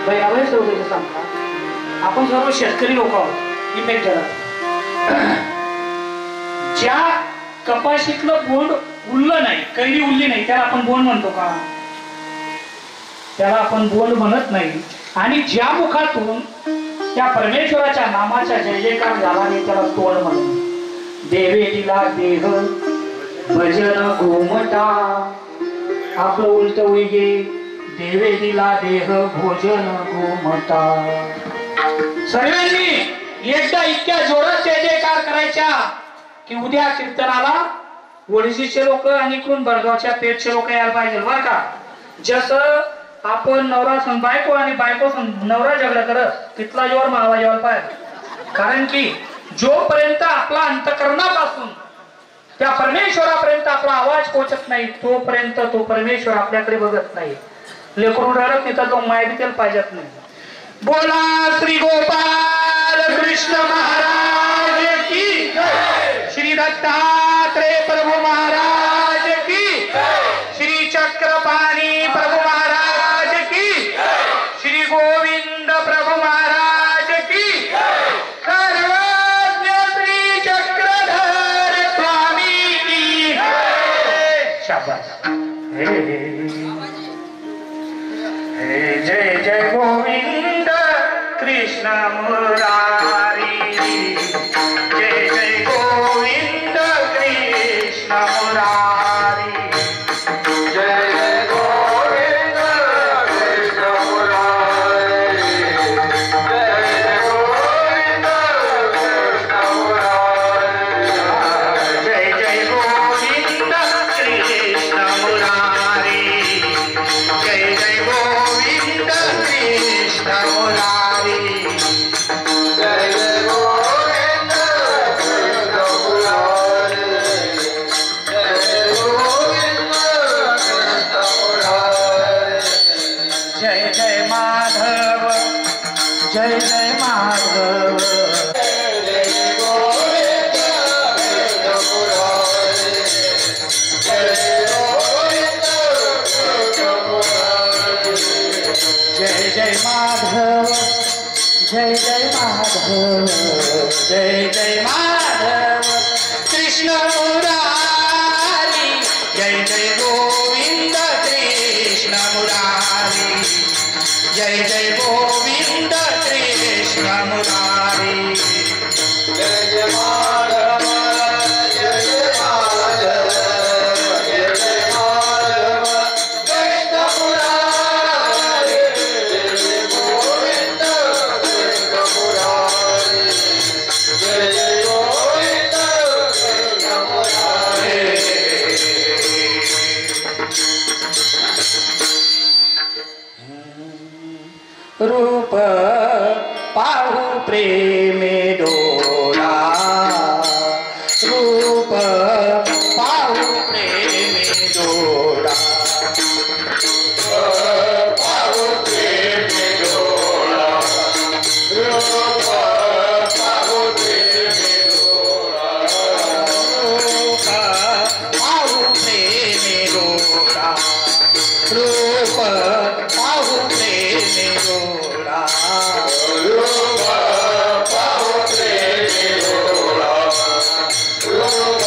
भाई आवाज सर्व सांगता आपण सर्व शेतकरी लोक आहोत इफेक्ट ज्या कपाशीतलं बोंड उरलं नाही कैरी उरली नाही त्याला आपण बोंड म्हणतो का त्याला आपण बोंड म्हणत नाही आणि ज्या मुखातून त्या परमेश्वराच्या नामाचा जय जयकार झाला नाही त्याला तोंड म्हणून देवे दिला देह भजन गोमटा आपलं उलट उगे देवे दिला देह भोजन गोमटा सर्वांनी एकदा इतक्या जोरात जय जयकार करायच्या की उद्या कीर्तनाला वडीचे लोक आणि इकडून बडगावच्या पेठचे लोक यायला पाहिजे बरं का जसं आपण नवरा संग बायको आणि बायको संग नवरा झगडा करत तिथला जोर मावा जेवायला पाहिजे कारण की जोपर्यंत आपला अंतकरणापासून त्या परमेश्वरापर्यंत आपला आवाज पोहोचत नाही तोपर्यंत तो परमेश्वर आपल्याकडे बघत नाही लेकरू रडत तिथं तो माय बी त्याला पाहिजेत नाही बोला श्री गोपाल कृष्ण महाराज की श्री दत्तात्रेय प्रभु महाराज की श्री चक्रपाणी प्रभु महाराज की श्री गोविंद प्रभु महाराज की सर्वज्ञ श्री चक्रधर स्वामी की शाबाश जय जय गोविंद कृष्ण मुरारी जय जय गोविंद कृष्ण मुरारी जय जय गोविंद कृष्ण मुरारी जय जय गोविंद कृष्ण मुरारी जय जय गोविंद कृष्ण मुरारी जय जय गोविंद कृष्ण मुरारी जय जय गोविंद कृष्ण मुरारी जय जय गोविंद कृष्ण मुरारी जय जय माधव जय जय माधव जय जय गोविंद कृष्ण मुरारी जय जय गोविंद कृष्ण मुरारी जय जय माधव जय जय माधव जय जय माधव कृष्ण मुरारी जय जय गोविंद कृष्ण मुरारी जय जय गोविंद कृष्ण मुरारी जय जय माधव जय जय माधव जय जय माधव कृष्ण मुरारी जय जय गोविंद कृष्ण मुरारी जय जय गोविंद कृष्ण मुरारी रूप पाहू प्रेमे डोळा रूप पाहू प्रेमे डोळा पाहू प्रेमे डोळा रूप पाहू प्रेमे डोळा रूप पाहू प्रेमे डोळा रूप पाहू प्रेमे डोळा रूप पाहू प्रेमे डोळा रूप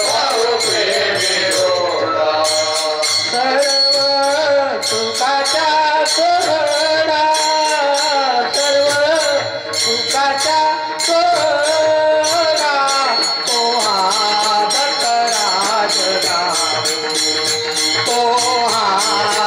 पाहू प्रेमे डोळा सर्व सुखाच्या सोहळा सर्व सुखाच्या सोहळा तो हा दत्तराज तो हा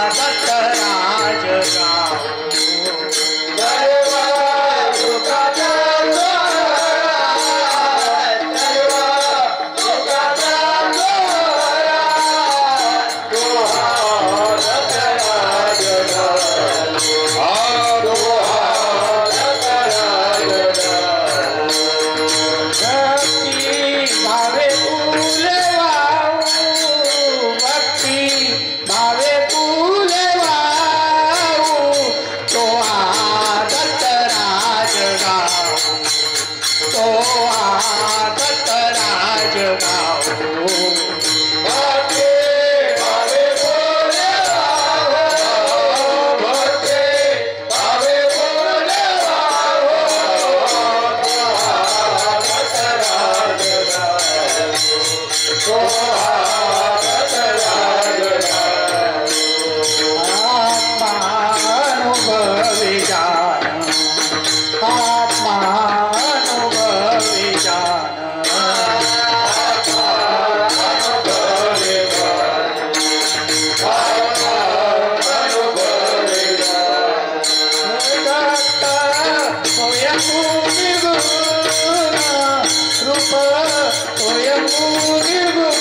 निर्गुण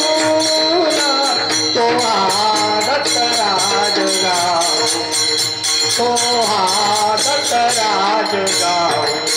तो दत्तराज गाव तो दत्तराज गाव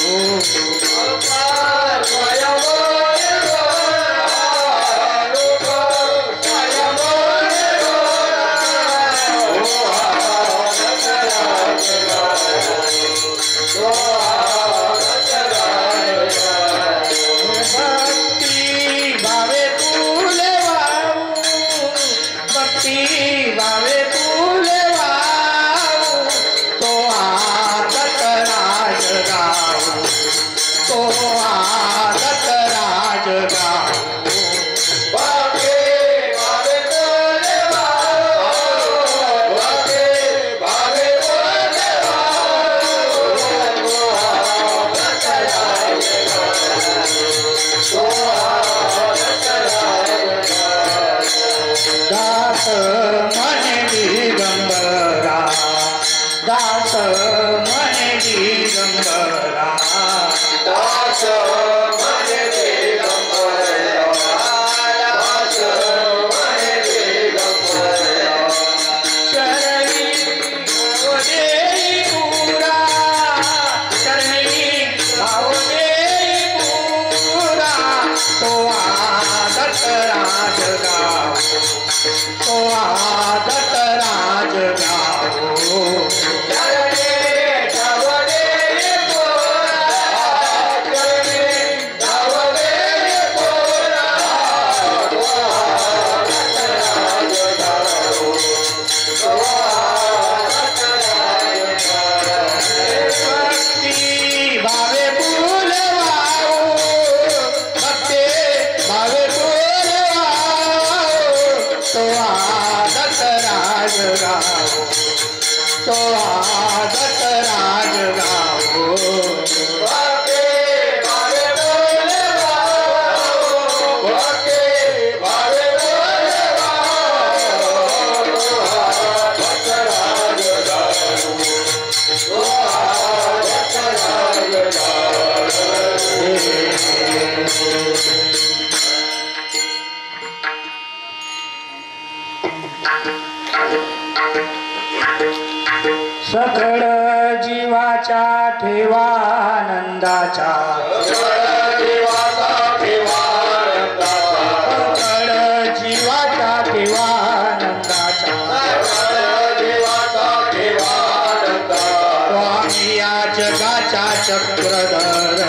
सकळ जीवाच्या ठेवा नंदाच्या सकळ जीवाच्या ठेवा नंदाच्या स्वामी या जगाचा चक्रधर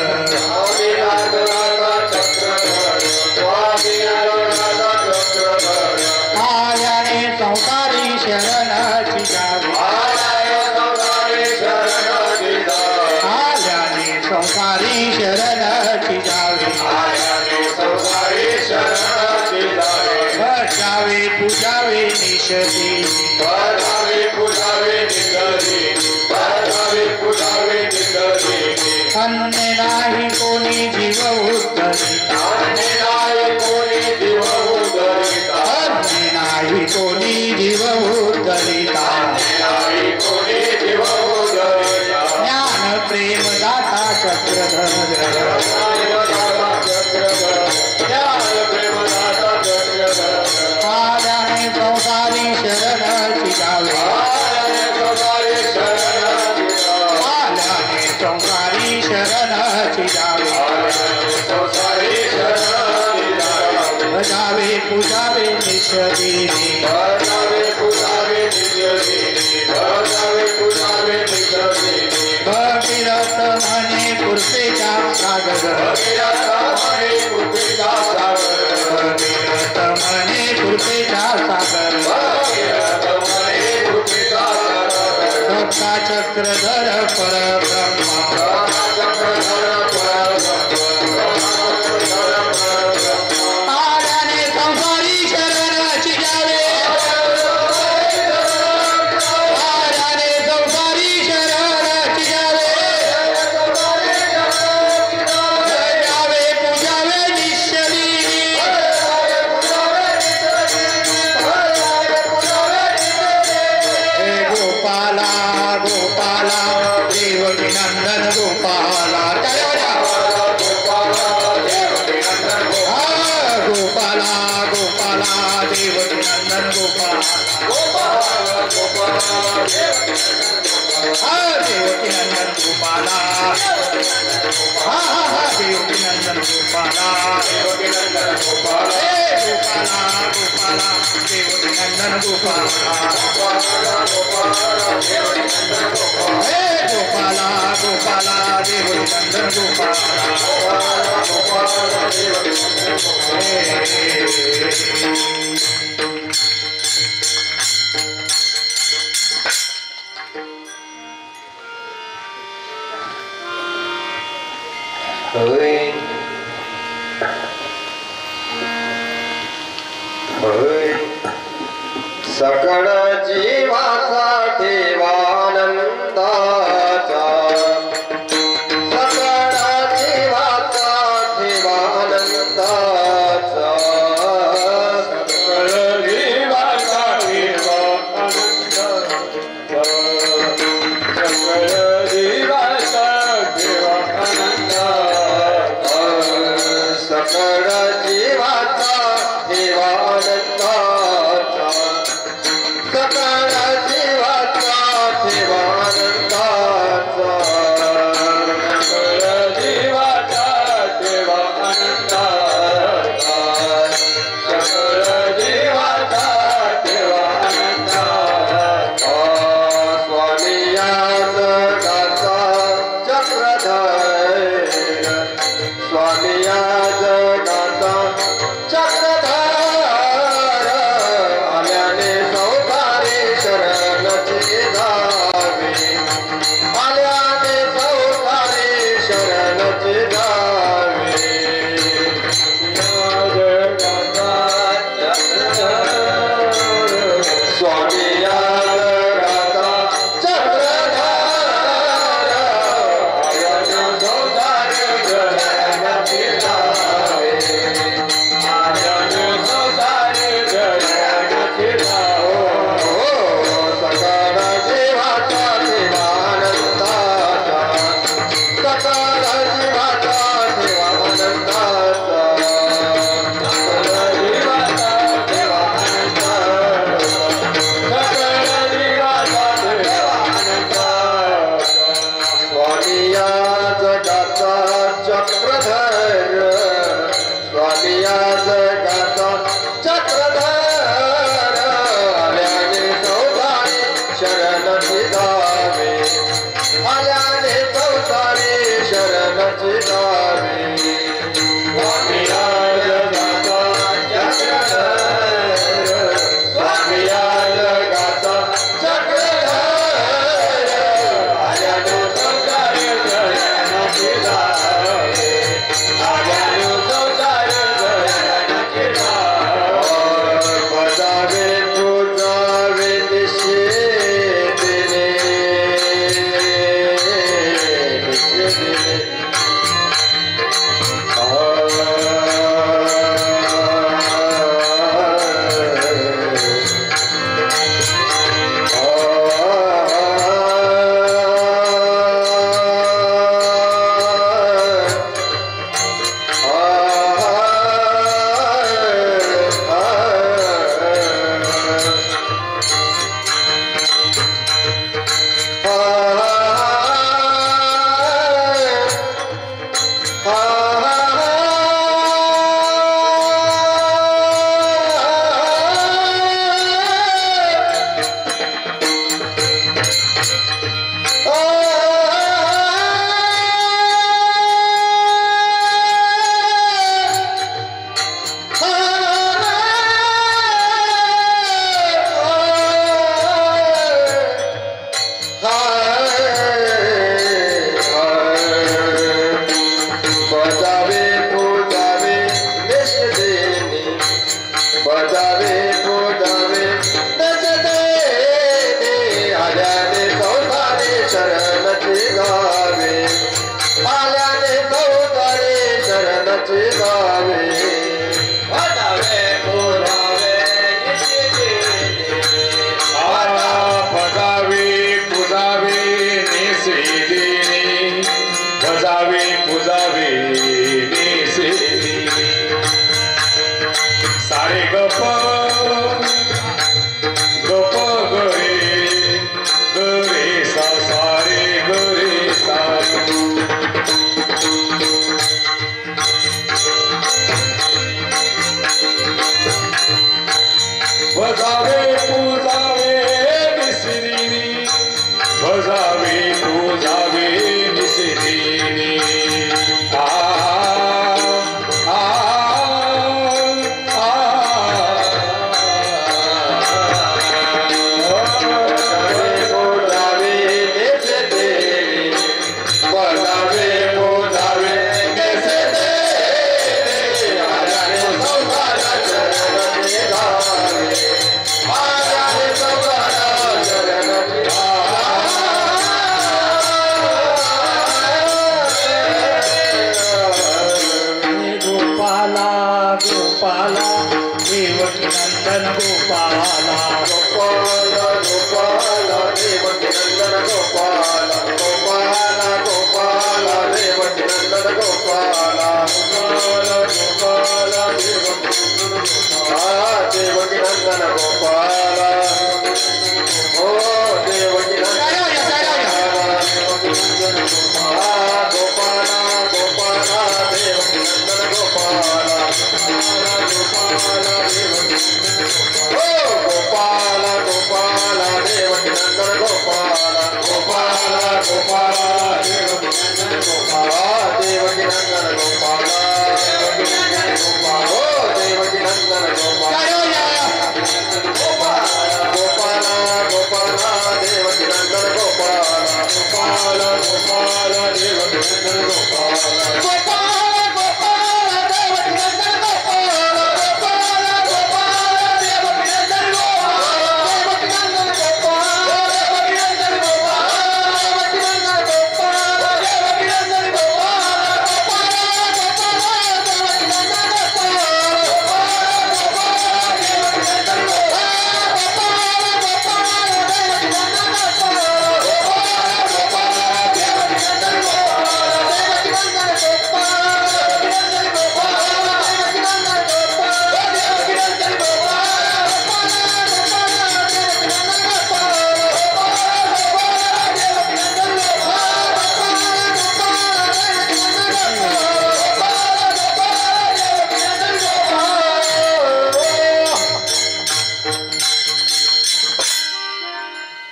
आल्याने संसारी शरणाची जावी संसारी शरणाची जावे बचावे पूजावे निषदी अन्य नाही कोणी जीव उद्धरिता अन्य नाही कोणी जीव उद्धरिता ज्ञान प्रेम दाता चक्रधर आल्याने संसारी शरणाची जावे आल्याने संसारी शरणाची जावे भजावे पूजावे निषदीने भगीरथ म्हणे कृपेचा सागर भगीरथ म्हणे कृपेचा सागर दत्ता चक्रधर परब्रह्म आल्याने संसारी शरणाची जावे आल्याने संसारी शरणाची जावे भजावे पूजावे निश्चली हे गोपाला गोपाला देव हा देवकी नंदन गोपाला हा हा हा देवकी नंदन गोपाला गोपाला गोपाला देवकी नंदन गोपाला हे गोपाला गोपाला देवकी नंदन गोपाला सकळ जीवाचा ठेवानंदाचा सकळ जीवाचा ठेवानंदाचा सकळ जीवाचा ठेवानंदाचा सकळ जीवाचा ठेवानंदाचा सकळ जीवाचा ठेवानंदाचा सकळ जीवाचा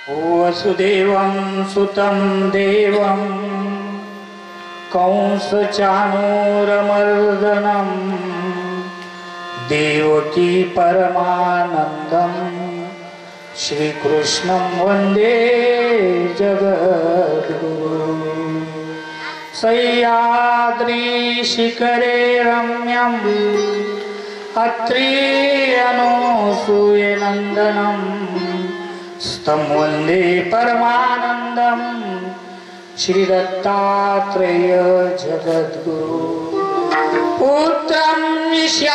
वसुदेवं सुतं देवं कंसचाणूरमर्दनं देवकी परमानन्दं श्रीकृष्णं वन्दे जगद्गुरुं सह्याद्रिशिखरे रम्यम् अत्रि अनसूयनन्दनं स्तं वन्दे परमानन्दं श्रीदत्तात्रेय जगद्गुरु पुत्रं विशालदेवस्य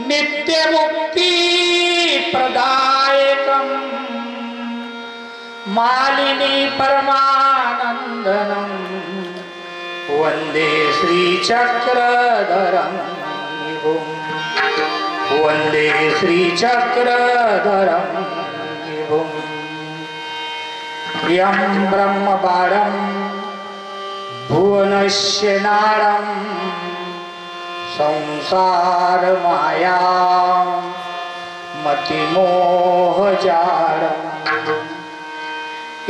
नित्यमुक्तिप्रदायकं मालिनी परमानन्दनं वन्दे श्रीचक्रधरं विभुं वन्दे श्रीचक्रधरं विभुं यं ब्रह्मबाणं भुवनस्य नाडं संसारमाया मतिमोहजाडम्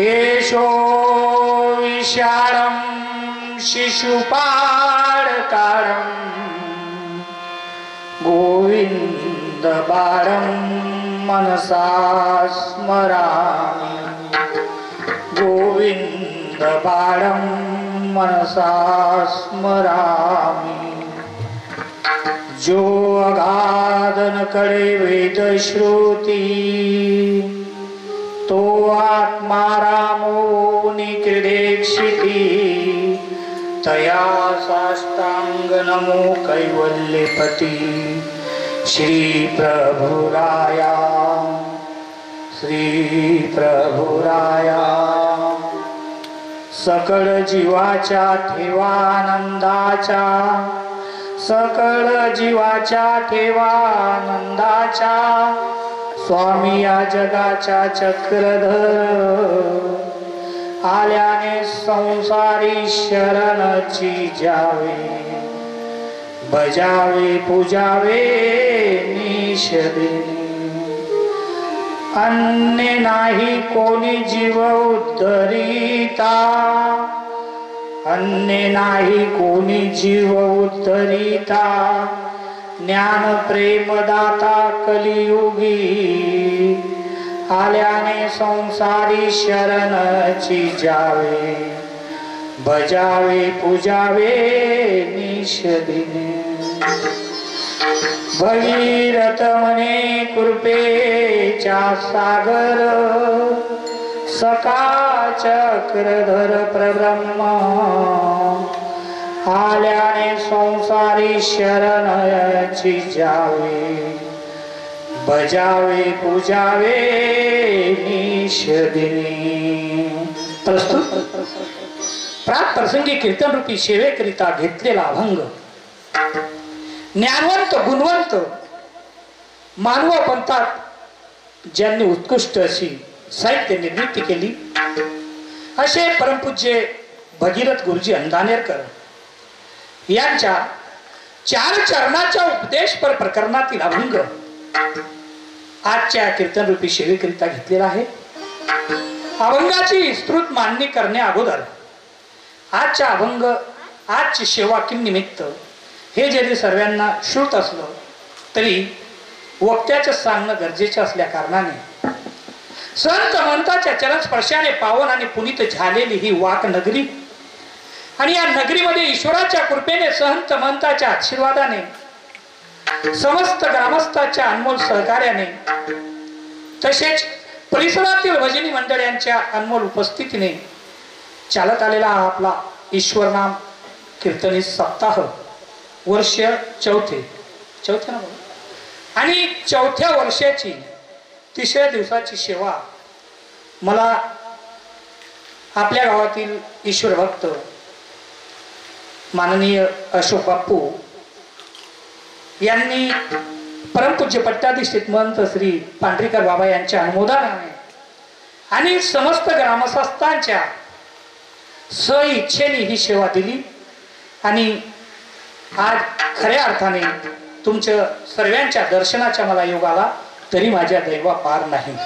एषो विशालं शिशुपाळकारं गोविन्दबाळं मनसा स्मरामि गोविन्दबाळं मनसा स्मरामि जो अगाधन करे वेद श्रुती तो आत्मा रामो निकृदेक्षिति तया साष्टांग नमो कैवल्यपति श्री प्रभुराया सकळ जीवाच्या ठेवानंदाच्या सकळ जीवाच्या ठेवानंदाच्या स्वामी या जगाच्या चक्रधर आल्याने संसारी शरणची जावे बजावे पूजावे निषेधे अन्य नाही कोणी जीव उद्धरिता अन्य नाही कोणी जीव उद्धरिता ज्ञान प्रेम दाता कलियुगी आल्याने संसारी शरणची जावे बजावे पूजावे निषेधे भगीरथ म्हणे कृपेचा सागर सका चक्रधर प्रब्रह्म आल्याने संसारी शरणची जावे बजावे पूजावे निषेधिनी. प्रस्तुत प्रात प्रसंगी कीर्तन रूपी सेवेकरिता घेतलेला अभंग ज्ञानवंत गुणवंत मानव पंथात ज्यांनी उत्कृष्ट अशी साहित्य निर्मिती केली असे परमपूज्य भगीरथ गुरुजी अंधानेरकर यांच्या 4 चरणाच्या उपदेशपर प्रकरणातील अभंग आजच्या कीर्तन रूपी सेवेकरिता घेतलेला आहे. अभंगाची विस्तृत मांडणी करण्या अगोदर आजच्या अभंग आजची सेवा निमित्त हे जरी सर्वांना श्रुत असलं तरी वक्त्याचं सांगणं गरजेचं असल्या कारणाने संत महंताच्या चरण स्पर्शाने पावन आणि पुनीत झालेली ही वाक नगरी आणि या नगरीमध्ये ईश्वराच्या कृपेने संत महंताच्या आशीर्वादाने समस्त ग्रामस्थाच्या अनमोल सहकार्याने तसेच परिसरातील भजनी मंडळांच्या अनमोल उपस्थितीने चालत आलेला हा आपला ईश्वर नाम कीर्तनी सप्ताह वर्ष चौथे ना आणि चौथ्या वर्षाची 3ऱ्या दिवसाची सेवा मला आपल्या गावातील ईश्वर भक्त माननीय अशोक बाप्पू यांनी परमपूज्य पट्टाधीष्ठित महंत श्री पांढरीकर बाबा यांच्या अनुमोदनाने आणि समस्त ग्रामस्थांच्या इच्छेने ही सेवा दिली आणि आज खऱ्या अर्थाने तुमच्या सर्वांच्या दर्शनाच्या मला योग आला तरी माझ्या दैवा पार नाही.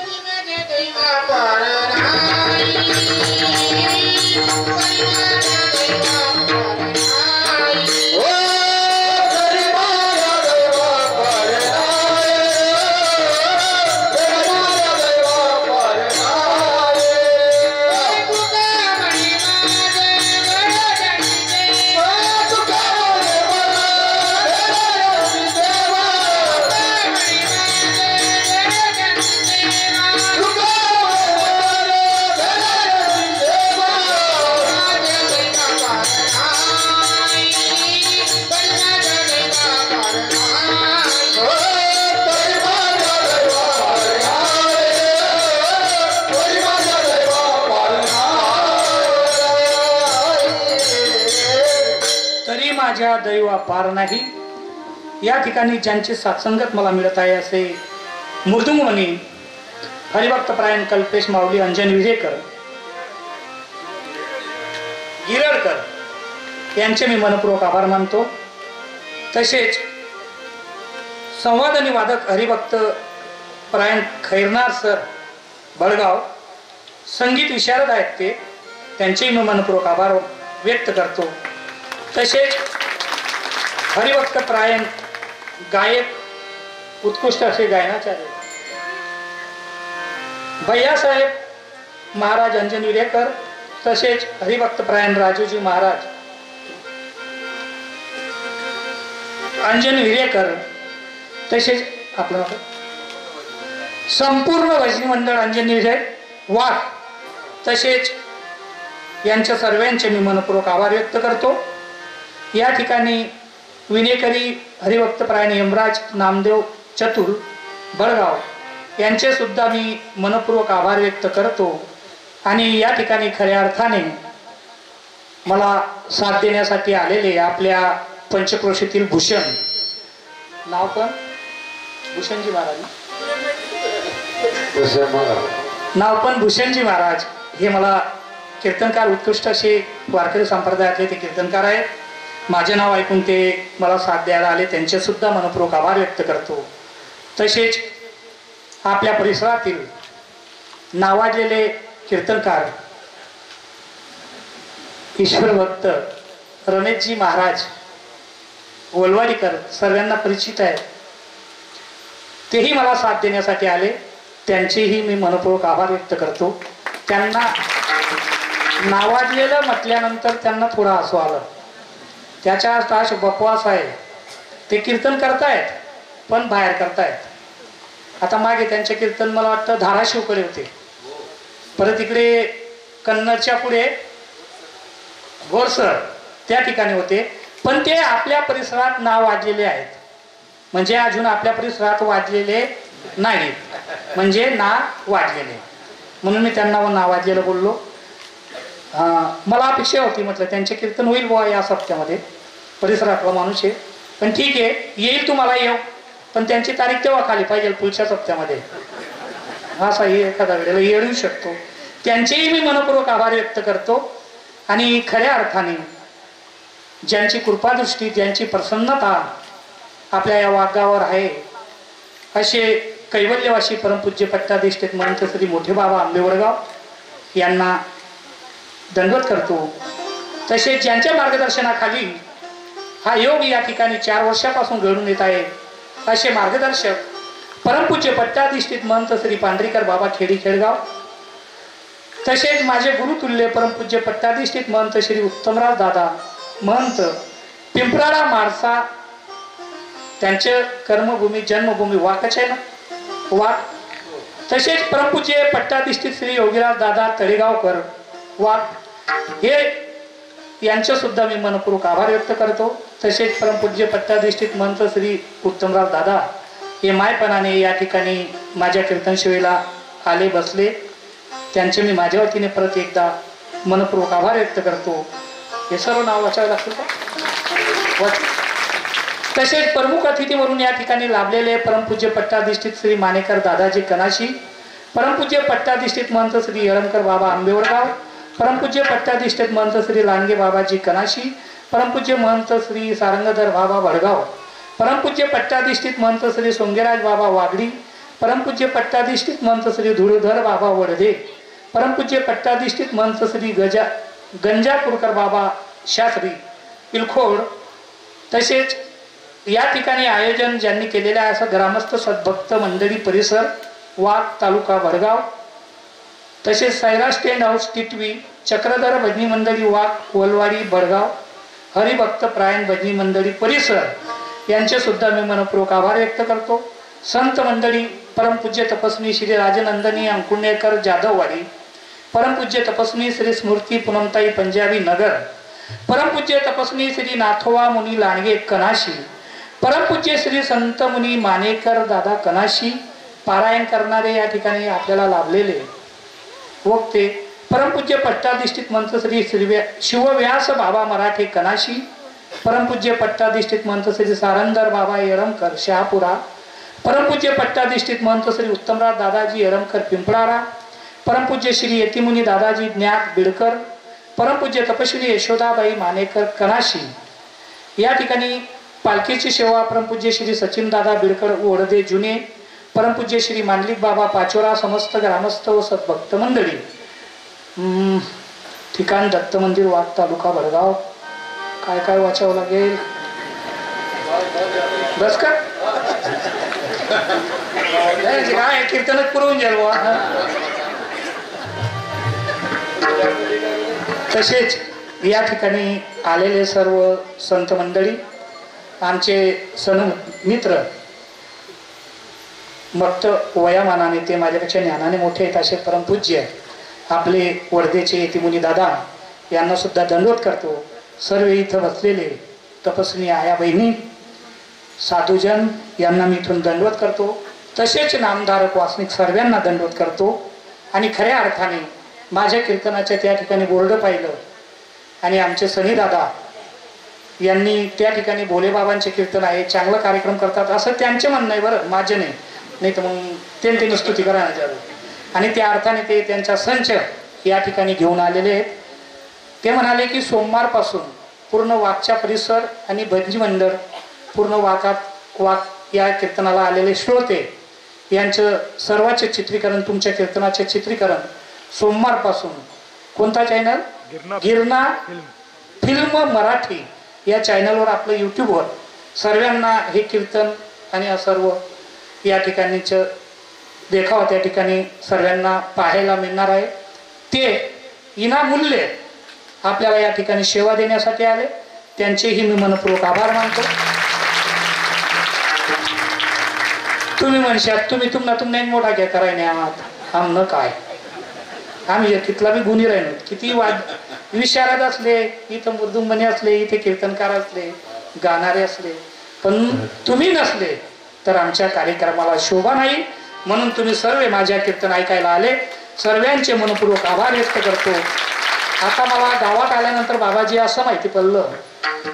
माझ्या दैवा पार नाही. या ठिकाणी ज्यांची सत्संगत मला मिळत आहे असे मृदुंगमणी हरिभक्त प्रायण कल्पेश माऊली अंजन विजेकर गिरडकर यांचे मी मनपूर्वक आभार मानतो. तसेच संवादनी वादक हरिभक्त प्रायण खैरनार सर बळगाव संगीत विशारद आहेत ते त्यांचेही मी मनपूर्वक आभार व्यक्त करतो. तसेच हरिभक्त प्रायण गायक उत्कृष्ट असे गायनाचार्य भैयासाहेब महाराज अंजन विरेकर तसेच हरिभक्त प्रायण राजूजी महाराज अंजन विरेकर तसेच आपलं संपूर्ण भजनी मंडळ अंजन विरेकर वाघ तसेच यांच्या सर्वांचे मी मनपूर्वक आभार व्यक्त करतो. या ठिकाणी विनेकरी हरिभक्त प्रायण यमराज नामदेव चतुर बळगाव यांचे सुद्धा मी मनपूर्वक आभार व्यक्त करतो. आणि या ठिकाणी खऱ्या अर्थाने मला साथ देण्यासाठी आलेले आपल्या पंचक्रोशीतील भूषण नाव पण भूषणजी महाराज नाव पण भूषणजी महाराज हे मला कीर्तनकार उत्कृष्ट असे वारकरी संप्रदायातले ते कीर्तनकार आहेत. माझे नाव ऐकून ते मला साथ द्यायला आले त्यांचे सुद्धा मनपूर्वक आभार व्यक्त करतो. तसेच आपल्या परिसरातील नावाजलेले कीर्तनकार ईश्वर भक्त रमेशजी महाराज वलवाडीकर सर्वांना परिचित आहे तेही मला साथ देण्यासाठी आले त्यांचेही मी मनपूर्वक आभार व्यक्त करतो. त्यांना नावाजलेलं म्हटल्यानंतर त्यांना थोडं हसू आलं. त्याच्या ताश बकवास आहे ते कीर्तन करतायत पण बाहेर करतायत. आता मागे त्यांचे कीर्तन मला वाटतं धाराशिवकडे होते परत इकडे कन्नडच्या पुढे घोरसर त्या ठिकाणी होते पण ते आपल्या परिसरात नाव वाजलेले आहेत म्हणजे अजून आपल्या परिसरात वाजलेले नाहीत म्हणजे नाव वाजलेले म्हणून मी त्यांना नाव वाजलेलं बोललो. मला अपेक्षा होती म्हटलं त्यांचे कीर्तन होईल बुवा या सप्त्यामध्ये परिसरातला माणूस आहे पण ठीक आहे येईल तुम्हाला येऊ पण त्यांची तारीख तेव्हा खाली पाहिजे पुढच्या सप्त्यामध्ये असाही एखादा वेळेला येऊ शकतो. त्यांचेही मी मनपूर्वक आभार व्यक्त करतो. आणि खऱ्या अर्थाने ज्यांची कृपादृष्टी ज्यांची प्रसन्नता आपल्या या वाघावर आहे असे कैवल्यवासी परमपूज्य पट्टाधीष्ठित महंत श्री मोठे बाबा आंबे वडगाव यांना दंडवत करतो. तसेच ज्यांच्या मार्गदर्शनाखाली हा योग या ठिकाणी 4 वर्षापासून घडून येत आहे असे मार्गदर्शक परमपूज्य पट्टाधीष्ठित महंत श्री पांढरीकर बाबा खेडी खेडगाव तसेच माझे गुरुतुल्य परमपूज्य पट्टाधीष्ठित महंत श्री उत्तमराव दादा महंत पिंपराळा मारसा त्यांचे कर्मभूमी जन्मभूमी वाकच आहे ना वाक तसेच परमपूज्य पट्टाधीष्ठित श्री योगीराज दादा तळेगावकर वाघ हे यांचे सुद्धा मी मनपूर्वक आभार व्यक्त करतो. तसेच परमपूज्य पट्टाधीष्ठित महंत श्री उत्तमराव दादा हे मायपणाने या ठिकाणी माझ्या कीर्तन सेवेला आले बसले त्यांचे मी माझ्या वतीने परत एकदा मनपूर्वक आभार व्यक्त करतो. हे सर्व नाव वाचावे लागतील का? तसेच प्रमुख अतिथी म्हणून या ठिकाणी लाभलेले परमपूज्य पट्टाधीष्ठित श्री मानेकर दादाजी कनाशी परमपूज्य पट्टाधीष्ठित महंत श्री यळमकर बाबा आंबेवडगाव परमपूज्य पट्टाधीष्ठित महंत श्री लांडगे बाबाजी कनाशी परमपूज्य महंत श्री सारंगधर बाबा भडगाव परमपूज्य पट्टाधिष्ठित महंत श्री सोंगेराज बाबा वागडी, परमपूज्य पट्टाधिष्ठित महंत श्री धुळधर बाबा वडदे, परमपूज्य पट्टाधिष्ठित महंत श्री गंजापूरकर बाबा शास्त्री पिलखोड, तसेच या ठिकाणी आयोजन ज्यांनी केलेले आहे असं ग्रामस्थ सद्भक्त मंडळी परिसर वाघ तालुका भडगाव, तसेच सायरा स्टँड हाऊस टिटवी, चक्रधर भजनी मंडळी वाघ कोलवाडी भडगाव, हरिभक्त प्रायण भजनी मंडळी परिसर यांचे सुद्धा मी मनपूर्वक आभार व्यक्त करतो. संत मंडळी परमपूज्य तपस्वी श्री राजनंदनी अंकुणेकर जाधववाडी, परमपूज्य तपस्वी श्री स्मृती पूनमताई पंजाबी नगर, परमपूज्य तपस्वी श्री नाथोबा मुनी लांडगे कनाशी, परमपूज्य श्री संत मुनी मानेकर दादा कनाशी पारायण करणारे या ठिकाणी आपल्याला लाभलेले वक्ते, परमपूज्य पट्टाधिष्ठित मंत श्री शिवव्यास बाबा मराठे कनाशी, परमपूज्य पट्टाधिष्ठित मंत श्री सारंदर बाबा येरमकर शहापुरा, परमपूज्य पट्टाधिष्ठित महंत श्री उत्तमराज दादाजी येरमकर पिंपळारा, परमपूज्य श्री यतिमुनी दादाजी ज्ञात बिडकर, परमपूज्य तपस्वी यशोदाबाई मानेकर कनाशी. या ठिकाणी पालखीची सेवा परमपूज्य श्री सचिन दादा बिडकर ओढदे जुने, परमपूज्य श्री मांडलिक बाबा पाचोरा, समस्त ग्रामस्थ व सद्भक्त मंडळी. ठिकाण दत्त मंदिर वाघ तालुका भडगाव. काय काय वाचावं लागेल बस का काय कीर्तनच पुरवून जाईल. तसेच या ठिकाणी आलेले सर्व संत मंडळी, आमचे सन मित्र, मक्त वयामानाने ते माझ्यापेक्षा ज्ञानाने मोठे आहेत असे परमपूज्य आपले वर्धेचे यतिमुनी दादा यांना सुद्धा दंडवत करतो. सर्व इथं बसलेले तपस्वी आया बहिणी साधुजन यांना मी इथून दंडवत करतो. तसेच नामधारक वासनिक सर्वांना दंडवत करतो. आणि खऱ्या अर्थाने माझ्या कीर्तनाच्या त्या ठिकाणी बोर्ड पाहिलं आणि आमचे सनी दादा यांनी त्या ठिकाणी भोलेबाबांचे कीर्तन आहे, चांगला कार्यक्रम करतात असं त्यांचे म्हणणं आहे, बरं माझे नाही तर मग त्यांनी स्तुती करायला. आणि त्या अर्थाने ते त्यांचा संच या ठिकाणी घेऊन आलेले आहेत. ते म्हणाले की सोमवारपासून पूर्ण वाघच्या परिसर आणि भजनी मंडळ पूर्ण वाघ या कीर्तनाला आलेले श्रोते यांचं सर्वांचे चित्रीकरण, तुमच्या कीर्तनाचे चित्रीकरण सोमवारपासून कोणता चॅनल गिरणा फिल्म मराठी या चॅनलवर आपलं यूट्यूबवर सर्वांना हे कीर्तन आणि सर्व या ठिकाणीच देखावा त्या ठिकाणी सर्वांना पाहायला मिळणार आहे. ते विनामूल्य आपल्याला या ठिकाणी सेवा देण्यासाठी आले, त्यांचेही मी मनपूर्वक आभार मानतो. तुम्ही म्हणशात तुम्ही तुमना मोठा घ्या करायने आहात आमनं काय, आम्ही तिथला बी गुन्हे राहिलो. किती विशारद असले, इथं मृदुंबने असले, इथे कीर्तनकार असले, गाणारे असले, पण तुम्ही नसले तर आमच्या कार्यक्रमाला शोभा नाही. म्हणून तुम्ही सर्व माझ्या कीर्तन ऐकायला आले, सर्वांचे मनपूर्वक आभार व्यक्त करतो. आता मला गावात आल्यानंतर बाबाजी असं माहिती पडलं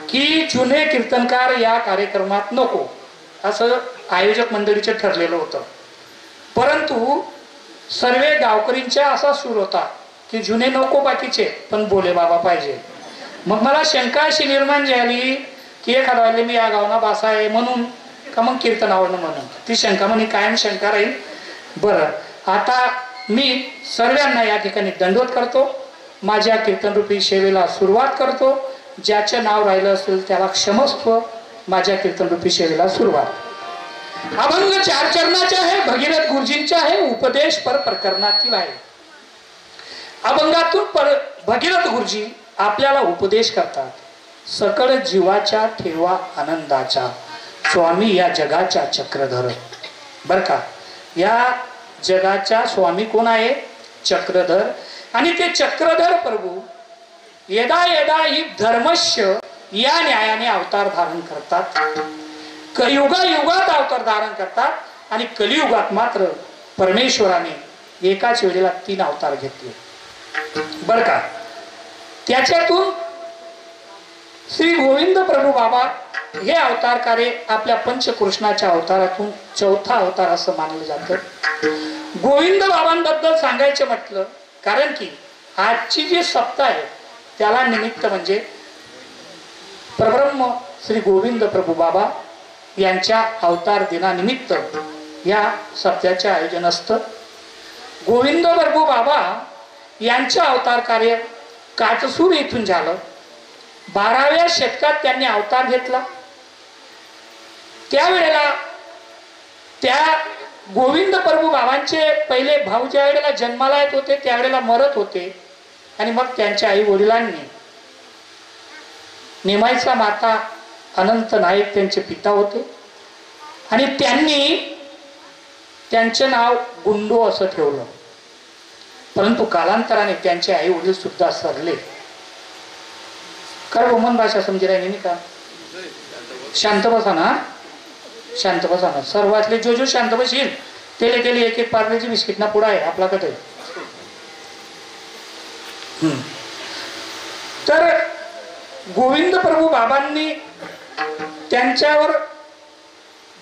की जुने कीर्तनकार या कार्यक्रमात नको असं आयोजक मंडळीचे ठरलेलं होतं. परंतु सर्व गावकरींचा असा सूर होता की जुने नको बाकीचे पण बोले बाबा पाहिजे. मग मला शंका अशी निर्माण झाली की एखादा वेळेला मी या गावना बासा आहे म्हणून का मग कीर्तन आवडणं म्हणून ती शंका म्हणे कायम शंका राहील. बरं, आता मी सर्वांना या ठिकाणी दंडवत करतो, माझ्या कीर्तनरूपी सेवेला सुरुवात करतो. ज्याचे नाव राहिलं असेल त्याला क्षमस्व, माझ्या कीर्तनरूपी सेवेला सुरुवात. अभंग 4 चरणाचे आहे, भगीरथ गुरुजींचे आहे, उपदेश पर प्रकरणातील आहे. अभंगातून भगीरथ गुरुजी आपल्याला उपदेश करतात. सकळ जीवाच्या ठेवा आनंदाचा, स्वामी या जगाच्या चक्रधर. बर का, या जगाच्या स्वामी कोण आहे? चक्रधर. आणि ते चक्रधर प्रभू यदा यदा ही धर्मस्य या न्यायाने अवतार धारण करतात, युगायुगात अवतार धारण करतात आणि कलियुगात मात्र परमेश्वराने एकाच वेळेला 3 अवतार घेतले. बर का, त्याच्यातून श्री गोविंद प्रभू बाबा हे अवतार कार्य आपल्या पंचकृष्णाच्या अवतारातून 4था अवतार असं मानलं जातं. गोविंद बाबांबद्दल सांगायचं म्हटलं कारण की आजची जी सप्ताह आहे त्याला निमित्त म्हणजे परब्रह्म श्री गोविंद प्रभू बाबा यांच्या अवतार दिनानिमित्त या सप्त्याचे आयोजन असतं. गोविंद प्रभू बाबा यांचं अवतार कार्य काटसूर येथून झालं. 12व्या शतकात त्यांनी अवतार घेतला. त्यावेळेला त्या गोविंद प्रभू बाबांचे पहिले भाऊ ज्या वेळेला जन्माला येत होते त्यावेळेला मरत होते आणि मग त्यांच्या आई वडिलांनी निमाईचा माता अनंत नाईक त्यांचे पिता होते आणि त्यांनी त्यांचे नाव गुंडो असं ठेवलं. परंतु कालांतराने त्यांचे आई वडील सुद्धा सरले. काय रोमन भाषा समजी राहिली नाही का? शांत बसा ना, शांत बसा ना. सर्वातले जो जो शांत बसील तेले तेले एक एक पार्लेची बिस्किट ना पुढा आहे आपला कथे. तर गोविंद प्रभू बाबांनी त्यांच्यावर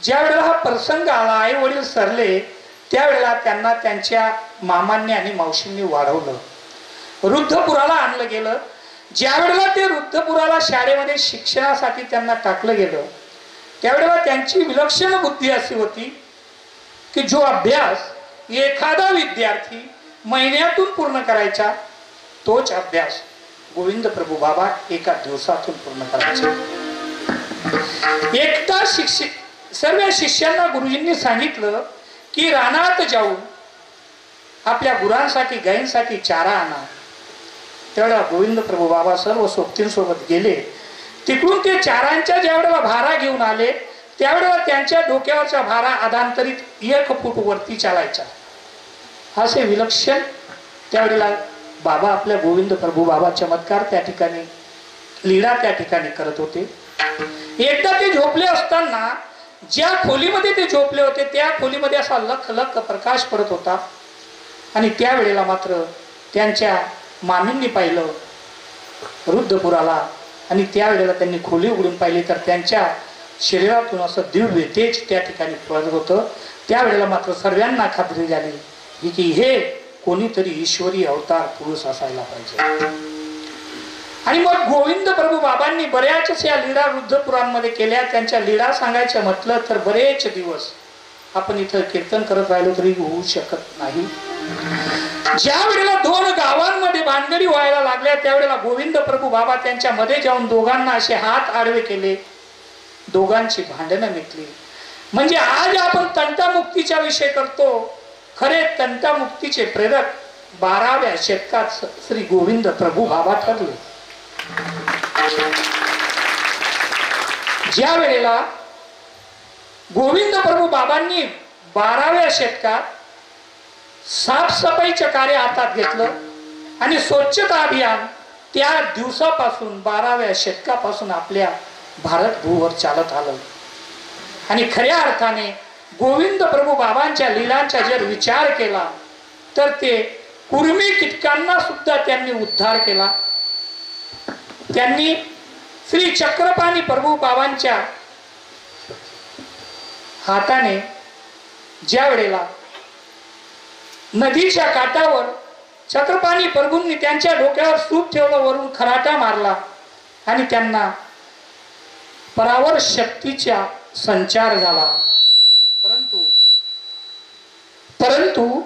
ज्या वेळेला हा प्रसंग आला, आई वडील सरले, त्यावेळेला त्यांना त्यांच्या मामांनी आणि मावशींनी वाढवलं. रुद्धपुराला आणलं गेलं. ज्या वेळेला ते रुद्धपुराला शाळेमध्ये शिक्षणासाठी त्यांना टाकलं गेलं त्यावेळेला त्यांची विलक्षण बुद्धी अशी होती की जो अभ्यास एखादा विद्यार्थी महिन्यातून पूर्ण करायचा तोच अभ्यास गोविंद प्रभू बाबा एका दिवसातून पूर्ण करायचे. एकदा सर्व शिष्यांना गुरुजींनी सांगितलं की रानात जाऊन आपल्या गुरांसाठी गायींसाठी चारा आणा. त्यावेळेला गोविंद प्रभू बाबा सर्व सोबतींसोबत गेले. तिकडून ते चारांच्या ज्या वेळेला भारा घेऊन आले त्यावेळेला त्यांच्या डोक्यावरचा भारा अधांतरित 1 फूट वरती चालायचा. असे विलक्षण त्यावेळेला बाबा आपल्या गोविंद प्रभू बाबा चमत्कार त्या ठिकाणी लीला त्या ठिकाणी करत होते. एकदा ते झोपले असताना ज्या खोलीमध्ये ते झोपले होते त्या खोलीमध्ये असा लख लख प्रकाश पडत होता आणि त्यावेळेला मात्र त्यांच्या मामींनी पाहिलं रुद्धपुराला आणि त्यावेळेला त्यांनी खोली उघडून पाहिली तर त्यांच्या शरीरातून असं दिव्य तेज त्या ठिकाणी पडत होतं. त्यावेळेला मात्र सर्वांना खात्री झाली की हे कोणीतरी ईश्वरी अवतार पुरुष असायला पाहिजे. आणि मग गोविंद प्रभू बाबांनी बऱ्याच या लीळा रुद्धपुरांमध्ये केल्या. त्यांच्या लीळा सांगायचं म्हटलं तर बरेच दिवस आपण इथं कीर्तन करत राहिलो तरी होऊ शकत नाही. ज्या वेळेला 2 गावांमध्ये भानगडी व्हायला लागल्या त्यावेळेला गोविंद प्रभू बाबा त्यांच्या मध्ये जाऊन दोघांना असे हात आडवे केले. दोघांची भांडणं मिटली. म्हणजे आज आपण तंटामुक्तीचा विषय करतो. खरे तंटामुक्तीचे प्रेरक 12व्या शतकात श्री गोविंद प्रभू बाबा ठरले. ज्या वेळेला गोविंद प्रभू बाबांनी 12व्या शतकात साफसफाईचे कार्य हातात घेतलं आणि स्वच्छता अभियान त्या दिवसापासून 12व्या शतकापासून आपल्या भारत भूवर चालत आलं. आणि खऱ्या अर्थाने गोविंद प्रभू बाबांच्या लीलांचा जर विचार केला तर ते कुर्मी कीटकांना सुद्धा त्यांनी उद्धार केला. त्यांनी श्री चक्रपाणी प्रभू बाबांच्या हाताने ज्या वेळेला नदीच्या काठावर चक्रपाणी प्रभूंनी त्यांच्या डोक्यावर सूप ठेवलं, वरून खराटा मारला आणि त्यांना परावर शक्तीचा संचार झाला. परंतु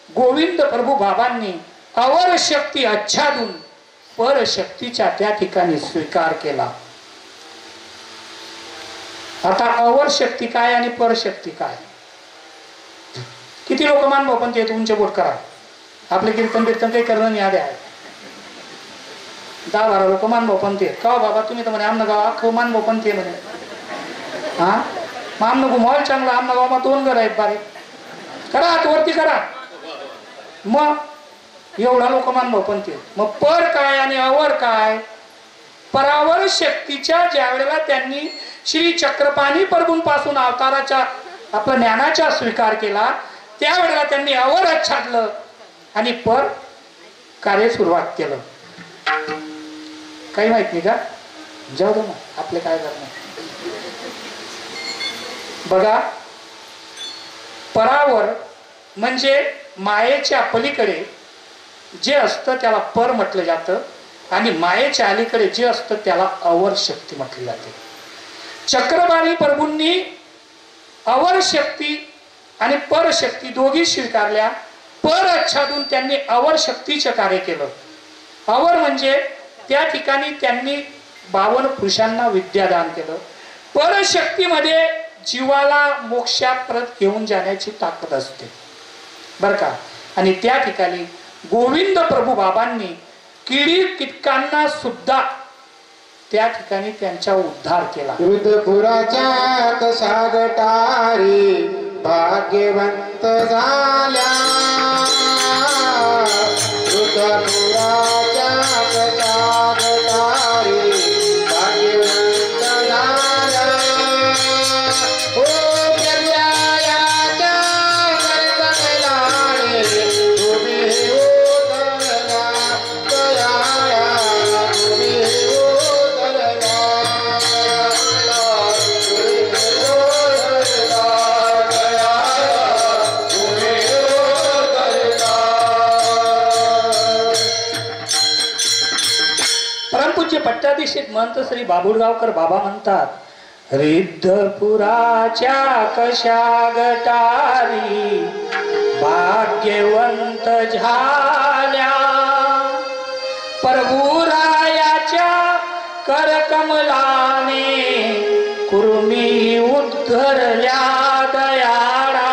गोविंद प्रभू बाबांनी अवर शक्ती आच्छादून परशक्तीचा त्या ठिकाणी स्वीकार केला. आता अवर शक्ती काय आणि परशक्ती काय? किती लोक मान पण ते तुमचे बोट करा. आपले कीर्तन काही करणं याद आहे. 10-12 लोक मान पण ते का बाबा तुम्ही तर म्हणे आमना गाव अख्खं मान पण ते म्हणे. हा मग आमनं घुमावलं चांगलं. आमना गावात 2 घर आहेत बारे. करा हात वरती करा. मग एवढा लोक मान पण ते. मग पर काय आणि अवर काय? परावर शक्तीच्या ज्या वेळेला त्यांनी श्री चक्रपाणी प्रभूंपासून अवताराच्या आपल्या ज्ञानाचा स्वीकार केला त्यावेळेला त्यांनी अवर आच्छादलं आणि पर कार्य सुरुवात केलं. काही माहित नाही का? जाऊ दे ना, आपले काय करणार. बघा, परावर म्हणजे मायेच्या पलीकडे जे असतं त्याला पर म्हटलं जातं आणि मायेच्या अलीकडे जे असतं त्याला अवर शक्ती म्हटली जाते. चक्रपाणी प्रभूंनी अवर शक्ती आणि परशक्ती दोघी स्वीकारल्या. पर आच्छादून त्यांनी अवर शक्तीचे कार्य केलं. अवर म्हणजे त्या ठिकाणी त्यांनी 52 पुरुषांना विद्यादान केलं. परशक्तीमध्ये जीवाला मोक्षात परत घेऊन जाण्याची ताकद असते बर का. आणि त्या ठिकाणी गोविंद प्रभू बाबांनी किडी कीटकांना सुद्धा त्या ठिकाणी त्यांचा उद्धार केला. ऋतपुराच्या कसा गटारी भाग्यवंत झाल्या. ऋतपुराच्या कसा गटारी भाग्यवंत झाल्या. ओ प्रभुरायाच्या कर्तव्याने तुम्ही उतरला दयाळा. तुम्ही परमपूज्य पट्टाभिषेक महंत श्री बाबुळगावकर बाबा म्हणतात, रिद्धपुराच्या कशा गटारी भाग्यवंत झाल्या. प्रभुरायाच्या करकमलाने कुर्मी उद्धरल्या दयाळा.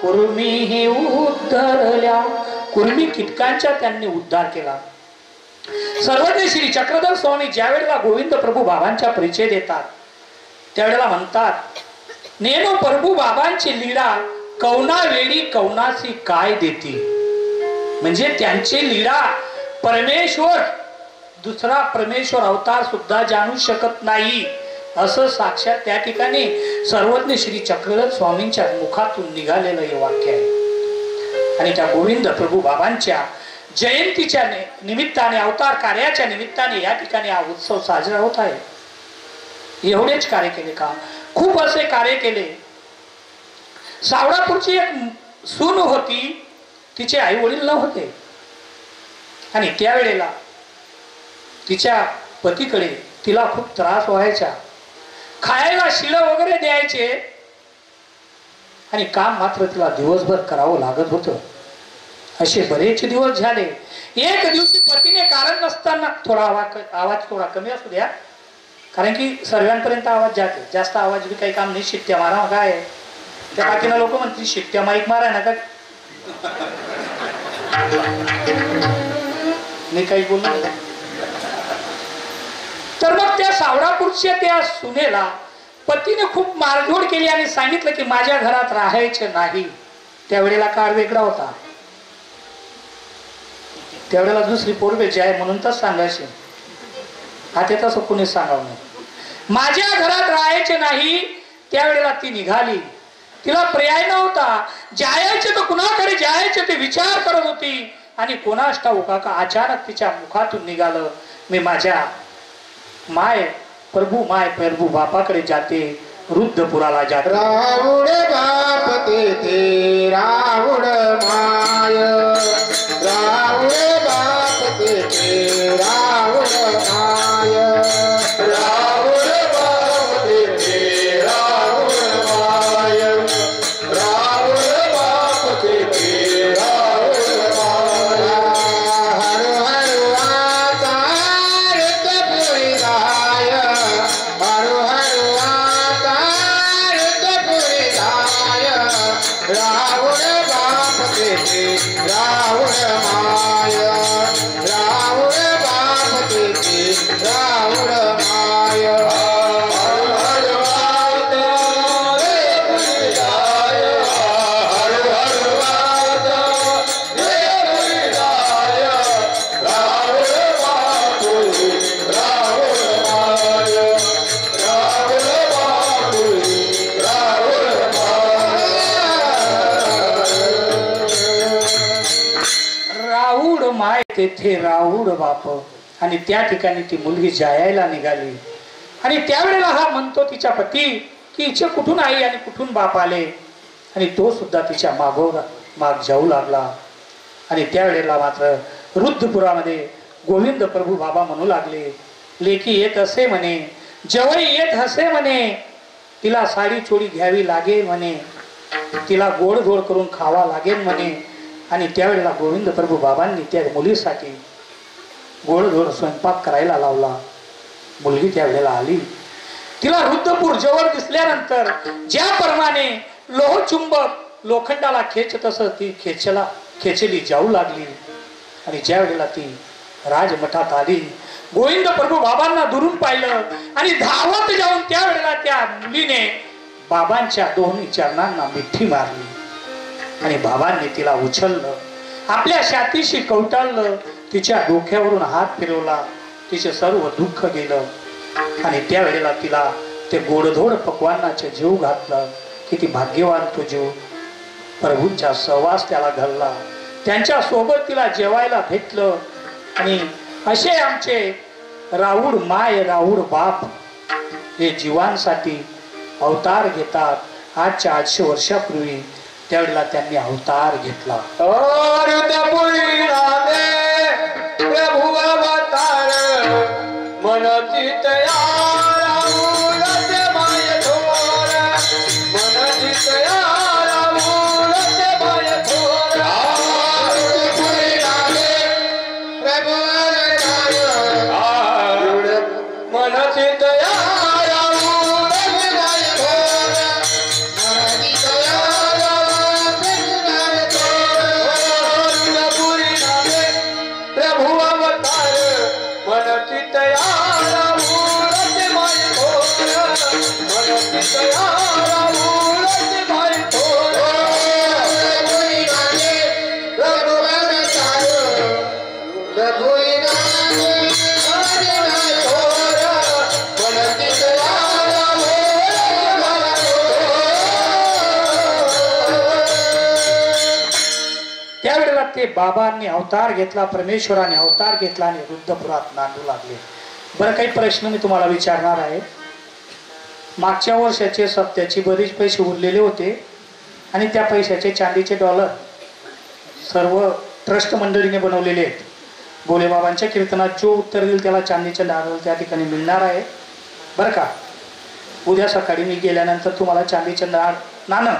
कुर्मी उद्धरल्या. कुर्मी कीटकांचा त्यांनी उद्धार केला. सर्वज्ञ श्री चक्रधर स्वामी ज्या वेळेला गोविंद प्रभू बाबांचा परिचय देतात त्यावेळेला म्हणतात, नेनो प्रभू बाबांची लीला कवना वेळी कवनासी काय देती. म्हणजे त्यांची लीला परमेश्वर दुसरा परमेश्वर अवतार सुद्धा जाणू शकत नाही असं साक्षात त्या ठिकाणी सर्वज्ञ श्री चक्रधर स्वामींच्या मुखातून निघालेलं हे वाक्य आहे. आणि त्या गोविंद प्रभू बाबांच्या जयंतीच्या निमित्ताने अवतार कार्याच्या निमित्ताने या ठिकाणी हा उत्सव साजरा होत आहे. एवढेच कार्य केले का? खूप असे कार्य केले. सावडापूरची एक सून होती, तिचे आई वडील नव्हते आणि त्यावेळेला तिच्या पतीकडे तिला खूप त्रास व्हायचा. खायला शिळ वगैरे द्यायचे आणि काम मात्र तिला दिवसभर करावं लागत होतं. असे बरेच दिवस झाले. एक दिवशी पतीने कारण नसताना थोडा आवाज थोडा कमी असू द्या कारण की सर्वांपर्यंत आवाज जाते. जास्त आवाज बी काही काम नाही. शिट्ट्या मारा काय त्या बाकीना लोक म्हणतील शिट्ट्या माईक मारा ना का मी काही बोललो. तर मग त्या सावडापूरच्या त्या सुनेला पतीने खूप मारझोड केली आणि सांगितलं की माझ्या घरात राहायचे नाही. त्यावेळेला काळ वेगळा होता. त्यावेळेला दुसरी पोरबेची आहे म्हणून तर सांगायचे. आता तसं कोणी सांगावं नाही. माझ्या घरात राहायचे नाही. त्यावेळेला ती निघाली. तिला पर्याय नव्हता. जायचे तर कुणाकडे जायचे ते विचार करत होती आणि कोणास ठाऊक का अचानक तिच्या मुखातून निघालं, मी माझ्या प्रभू बापाकडे जाते, रुद्धपुराला जाते. राहुड बाप तेथे राहुड माय. राहुड बाप तेथे राहुड माय. राहुड बाप तेथे राहुड माय. राहुड बाप तेथे राहुड माय. हर हर आता ऋतपुरी राय. हर हर आता ऋतपुरी राय. राहुड बाप तेथे राहुड माय. राहुड बाप तेथे राहुड माय. हर हर आता ऋतपुरी राय. हर हर आता ऋतपुरी राय. राहुड बाप राहुड माय. राहुड बाप राहुड राहुड माय तेथे राहुड बाप. आणि त्या ठिकाणी ती मुलगी जायला निघाली. आणि त्यावेळेला हा म्हणतो तिच्या पती की हिचे कुठून आई आणि कुठून बाप आले. आणि तो सुद्धा तिच्या माग जाऊ लागला. आणि त्यावेळेला मात्र रुद्धपुरामध्ये गोविंद प्रभू बाबा म्हणू लागले, लेकी येत असे म्हणे, जवळ येत हसे म्हणे, तिला साडी चोळी घ्यावी लागेल म्हणे, तिला गोडधोड करून खावा लागेल म्हणे. आणि त्यावेळेला गोविंद प्रभू बाबांनी त्या मुलीसाठी गोडधोड स्वयंपाक करायला लावला. मुलगी त्यावेळेला आली. तिला रुद्रपूर जवळ दिसल्यानंतर ज्याप्रमाणे लोहचुंबक लोखंडाला खेच तसं ती खेचली जाऊ लागली. आणि ज्या वेळेला ती राजमठात आली, गोविंद प्रभू बाबांना दुरून पाहिलं आणि धावत जाऊन त्यावेळेला त्या मुलीने बाबांच्या दोन्ही चरणांना मिठी मारली. आणि बाबांनी तिला उचललं, आपल्या छातीशी कवटाळलं, तिच्या डोक्यावरून हात फिरवला, तिचे सर्व दुःख गेलं. आणि त्यावेळेला तिला ते गोडधोड पक्वान्नाचे जीव घातलं. किती भाग्यवान तो जीव, प्रभूंच्या सहवास त्याला घडला, त्यांच्या सोबत तिला जेवायला भेटलं. आणि असे आमचे राऊळ माय राऊळ बाप हे जीवांसाठी अवतार घेतात. आजच्या 800 वर्षापूर्वी त्यावेळेला त्यांनी अवतार घेतला. प्रभु अवतार मन चितया ते बाबांनी अवतार घेतला, परमेश्वराने अवतार घेतला आणि रुद्रपुरात नांदू लागले. बरं, काही प्रश्न मी तुम्हाला विचारणार आहे. मागच्या वर्षाचे सप्त्याची बरेच पैसे उरलेले होते आणि त्या पैशाचे चांदीचे डॉलर सर्व ट्रस्ट मंडळीने बनवलेले आहेत. भोलेबाबांच्या कीर्तनात जो उत्तर देईल त्याला चांदीचे डॉलर त्या ठिकाणी मिळणार आहे. बरं का, उद्या सकाळी मी गेल्यानंतर तुम्हाला चांदीचे नाणं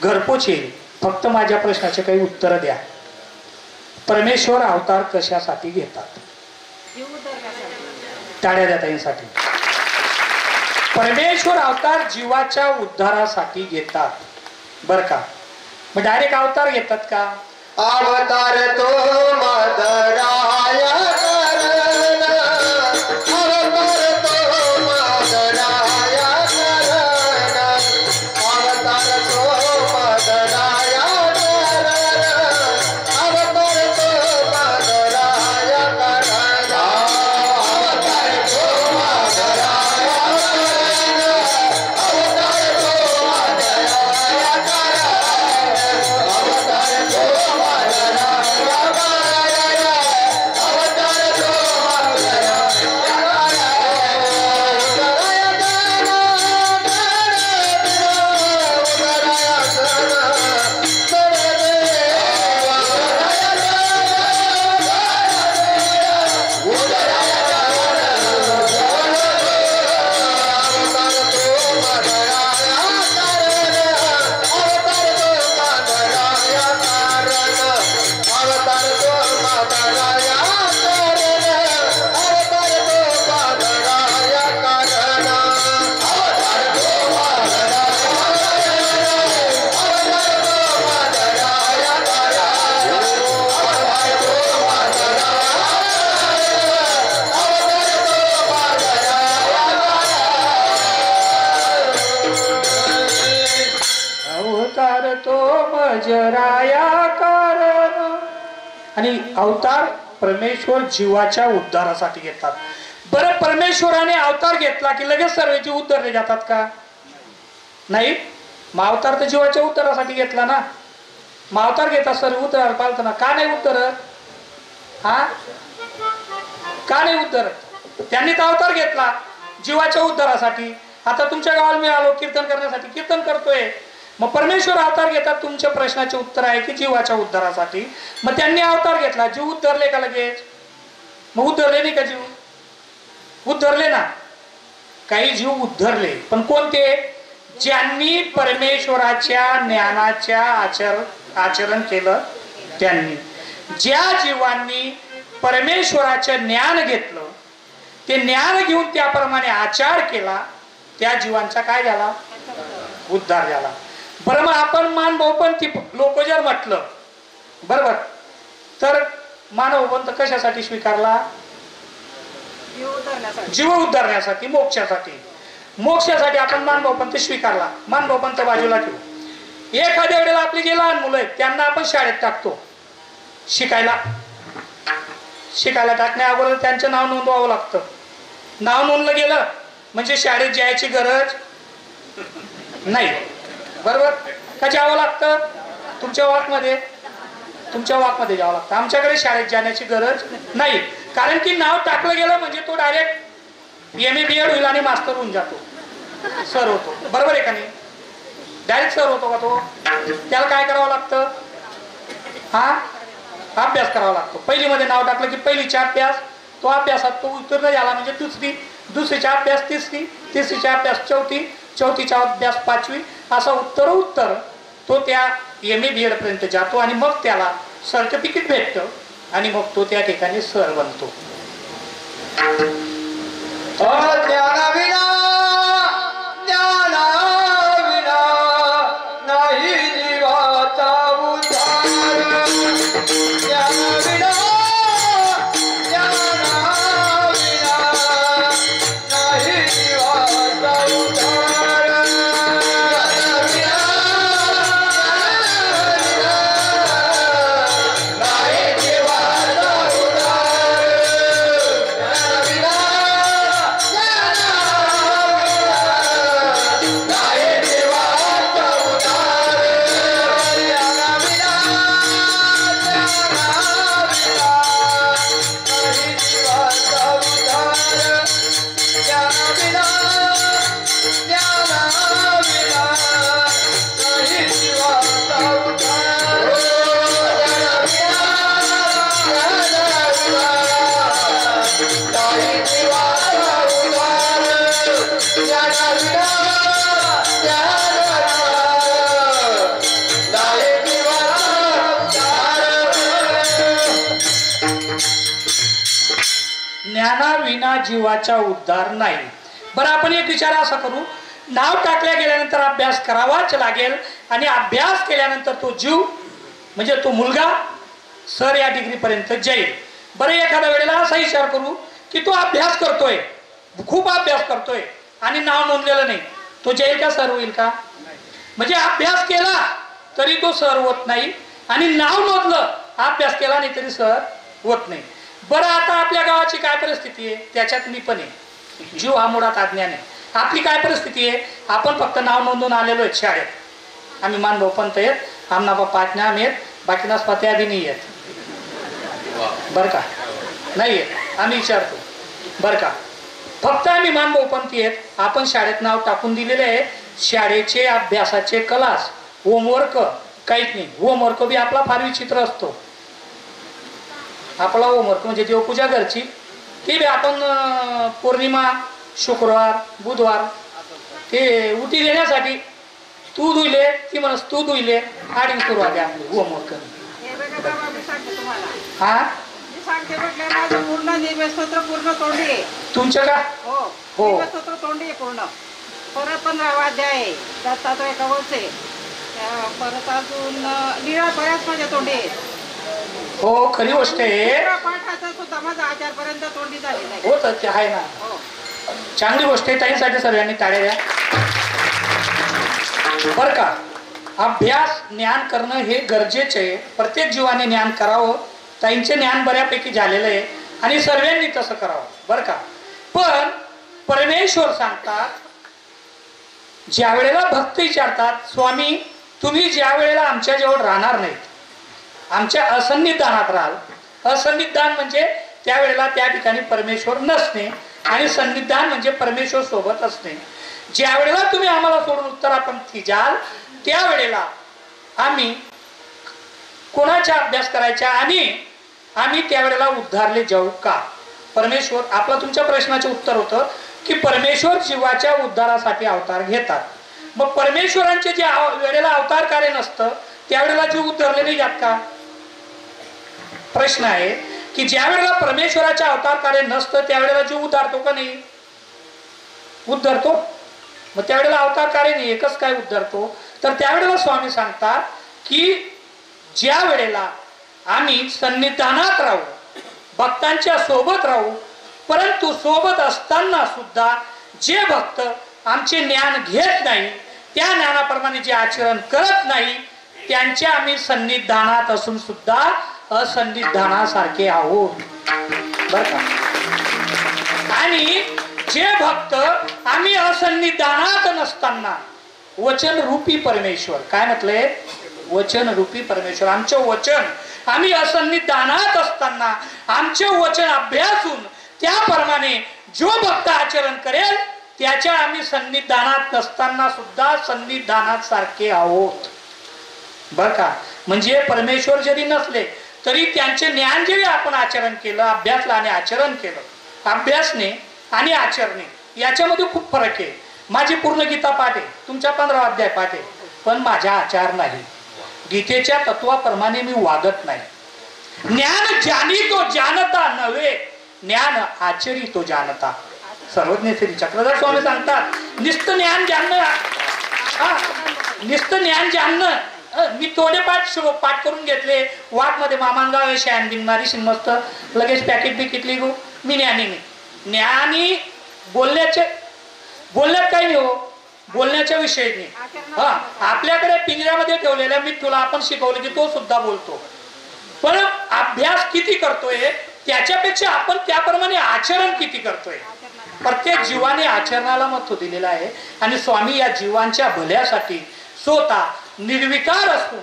घरपोच येईल. फक्त माझ्या प्रश्नाचे काही उत्तर द्या. परमेश्वर अवतार कशासाठी घेतात? टाळ्या द्या ताईंसाठी. परमेश्वर अवतार जीवाच्या उद्धारासाठी घेतात. बर का, मग डायरेक्ट अवतार घेतात का? अवतार तो मदराया आणि अवतार परमेश्वर जीवाच्या उद्धारासाठी घेतात. बरं, परमेश्वराने अवतार घेतला की लगेच सर्व जीव उद्धारले जातात का? नाही. मग अवतार तर जीवाच्या उद्धारासाठी घेतला ना. मग अवतार घेतात सर्व उद्धार पालत ना. का नाही उद्धारत? हा, का नाही उद्धारत? त्यांनी तर अवतार घेतला जीवाच्या उद्धारासाठी. आता तुमच्या गावाला मी आलो कीर्तन करण्यासाठी, कीर्तन करतोय. मग परमेश्वर अवतार घेतात. तुमच्या प्रश्नाचे उत्तर आहे की जीवाच्या उद्धारासाठी. मग त्यांनी अवतार घेतला, जीव उद्धारले का लगेच? मग उद्धारले नाही का जीव? उद्धारले ना. काही जीव उद्धारले, पण कोणते? ज्यांनी परमेश्वराच्या ज्ञानाच्या आचरण केलं त्यांनी, ज्या जीवांनी परमेश्वराचे ज्ञान घेतलं, ते ज्ञान घेऊन त्याप्रमाणे आचार केला, त्या जीवांचा काय झाला? उद्धार झाला. बरं, मग आपण मानभवपंथी लोक जर म्हटलं, बरोबर, तर मानवपंथ कशासाठी स्वीकारला? जीव उद्धारण्यासाठी, मोक्षासाठी. मोक्षासाठी आपण मानभवपंथ स्वीकारला. मानभवपंथ बाजूला ठेवू. एखाद्या वेळेला आपली जे लहान मुलं आहेत त्यांना आपण शाळेत टाकतो शिकायला. शिकायला टाकण्या अगोदर त्यांचं नाव नोंदवावं लागतं. नाव नोंदलं गेलं म्हणजे शाळेत जायची गरज नाही, बरोबर? का जावं लागतं? तुमच्या वाकमध्ये जावं लागतं. आमच्याकडे शाळेत जाण्याची गरज नाही, कारण की नाव टाकलं गेलं म्हणजे तो डायरेक्ट MA BEd होईल आणि मास्तर होऊन जातो, सर होतो, बरोबर आहे का नाही? डायरेक्ट सर होतो का तो? त्याला काय करावं लागतं? अभ्यास करावा लागतो. पहिलीमध्ये नाव टाकलं की पहिलीचा अभ्यास, तो अभ्यासात तो उत्तीर्ण झाला म्हणजे दुसरीचा अभ्यास तिसरी, तिसरीचा अभ्यास चौथीचा अभ्यास पाचवी, असा उत्तर तो त्या MA BEd पर्यंत जातो आणि मग त्याला सर्टिफिकेट भेटतं आणि मग तो त्या ठिकाणी सर बनतो. ज्ञानाविना नाही जीवाचा उद्धार. ज्ञानाविना नाही जीवाचा उद्धार. नाही जीवाचा ज्ञानाविना जीवाचा उद्धार नाही. बरं, आपण एक विचार असा करू, नाव टाकल्या गेल्यानंतर अभ्यास करावाच लागेल आणि अभ्यास केल्यानंतर तो जीव म्हणजे तो मुलगा सर या डिग्री पर्यंत जाईल. बरं, एखाद्या वेळेला असा विचार करू की तो अभ्यास करतोय, खूप अभ्यास करतोय आणि नाव नोंदलेलं नाही, तो जाईल का? सर होईल का? म्हणजे अभ्यास केला तरी तो सर होत नाही आणि नाव नोंदलं, अभ्यास केला नाही तरी सर होत नाही. बरं, आता आपल्या गावाची काय परिस्थिती आहे? त्याच्यात मी पण आहे. जीव हा मुळात अज्ञान आहे. आपली काय परिस्थिती आहे? आपण फक्त नाव नोंदून आलेलो आहेत शाळेत. आम्ही मानभवपंथ आहेत, आमना बाप्पा नाम आहेत, बाकी नसपात्या बी नाही आहेत, बरं का? नाही आहेत, आम्ही विचारतो, बरं का? फक्त आम्ही मानभवपंथी आहेत. आपण शाळेत नाव टाकून दिलेले आहे. शाळेचे अभ्यासाचे क्लास, होमवर्क काहीच नाही. होमवर्क बी आपला फार विचित्र असतो. आपला होमवर्क म्हणजे देवपूजा घरची, ती बी आपण पौर्णिमा, शुक्रवार, बुधवार ते उठी देण्यासाठी तू धुईले, ती म्हणस तू धुईले, आडी सुरुवात आहे आपली होमवर्क. तुमचं का? हो, पूर्ण परत 15 अध्याय आहे, दत्तात्रय कवच परत अजून लीळा बऱ्याच माझ्या तोंडी आहेत. हो, खरी गोष्ट आहे. पाठाचा सुद्धा माझा आचारपर्यंत तोंडी झालेला आहे. हो, तर ते आहे ना, चांगली गोष्ट आहे. त्यासाठी सर्वांनी टाळ्या द्या, बरं का? अभ्यास ज्ञान करणं हे गरजेचं आहे. प्रत्येक जीवाने ज्ञान करावं. ताईंचे ज्ञान बऱ्यापैकी झालेलं आहे आणि सर्वांनी तसं करावं, बरं का? पण परमेश्वर सांगतात, ज्या वेळेला भक्त विचारतात, स्वामी तुम्ही ज्या वेळेला आमच्या जवळ राहणार नाहीत, आमच्या असन्निधानात राहाल. असन्निधान म्हणजे त्यावेळेला त्या ठिकाणी परमेश्वर नसणे आणि सन्निधान म्हणजे परमेश्वर सोबत असणे. ज्या वेळेला तुम्ही आम्हाला सोडून उत्तरापंथी जाल त्यावेळेला आम्ही कोणाचा अभ्यास करायचा आणि आम्ही त्यावेळेला उद्धारले जाऊ का? परमेश्वर, आपला तुमच्या प्रश्नाचे उत्तर होतं की परमेश्वर जीवाच्या उद्धारासाठी अवतार घेतात. मग परमेश्वरांचे जे वेळेला अवतार कार्य नसतं त्यावेळेला जीव उद्धरले नाही जात का? प्रश्न आहे की ज्या वेळेला परमेश्वराच्या अवतार कार्य नसतं त्यावेळेला जीव उद्धारतो का नाही? उद्धरतो. मग त्यावेळेला अवतार कार्य नाही एकच काय उद्धरतो? तर त्यावेळेला स्वामी सांगतात की ज्या वेळेला आम्ही सन्निधानात राहू, भक्तांच्या सोबत राहू, परंतु सोबत असताना सुद्धा जे भक्त आमचे ज्ञान घेत नाही, त्या ज्ञानाप्रमाणे जे आचरण करत नाही, त्यांच्या आम्ही सन्निधानात असून सुद्धा असन्निधानासारखे आहोत बर का. आणि जे भक्त आम्ही असन्निधानात नसताना वचन रूपी परमेश्वर, काय म्हटलंय? वचन रूपी परमेश्वर, आमचे वचन आम्ही असन्निधानात असताना आमचे वचन अभ्यासून त्याप्रमाणे जो भक्त आचरण करेल त्याच्या आम्ही सन्निधानात नसताना सुद्धा सन्निधानात सारखे आहोत बर का. म्हणजे परमेश्वर जरी नसले तरी त्यांचे ज्ञान जरी आपण आचरण केलं, अभ्यासला आणि आचरण केलं, अभ्यासने आणि आचरणे याच्यामध्ये खूप फरक आहे. माझी पूर्ण गीता पाठ आहे, तुमच्या 15 अध्याय पाठ आहे, पण माझा आचार नाही. गीतेच्या तत्वाप्रमाणे मी वागत नाही. ज्ञान जानी तो जानता नव्हे, ज्ञान आचरी तो जानता. सर्वज्ञ श्री चक्रधर स्वामी सांगतात निस्त ज्ञान जाणणं, निस्त ज्ञान जाणणं. मी थोडे पाठ करून घेतले. वाट मध्ये मामांगाव शान बिन मारी मस्त लगेच पॅकेट बिकेट लिहू. मी ज्ञानी नाही. ज्ञानी बोलण्यात काही नाही हो, बोलण्याच्या विषयी नाही. आपल्याकडे पिंजऱ्यामध्ये ठेवलेल्या मिठूला आपण शिकवलं की तो सुद्धा बोलतो, पण अभ्यास किती करतोय त्याच्यापेक्षा आपण त्याप्रमाणे आचरण किती करतोय. प्रत्येक जीवाने आचरणाला महत्व दिलेलं आहे. आणि स्वामी या जीवांच्या भल्यासाठी स्वतः निर्विकार असून,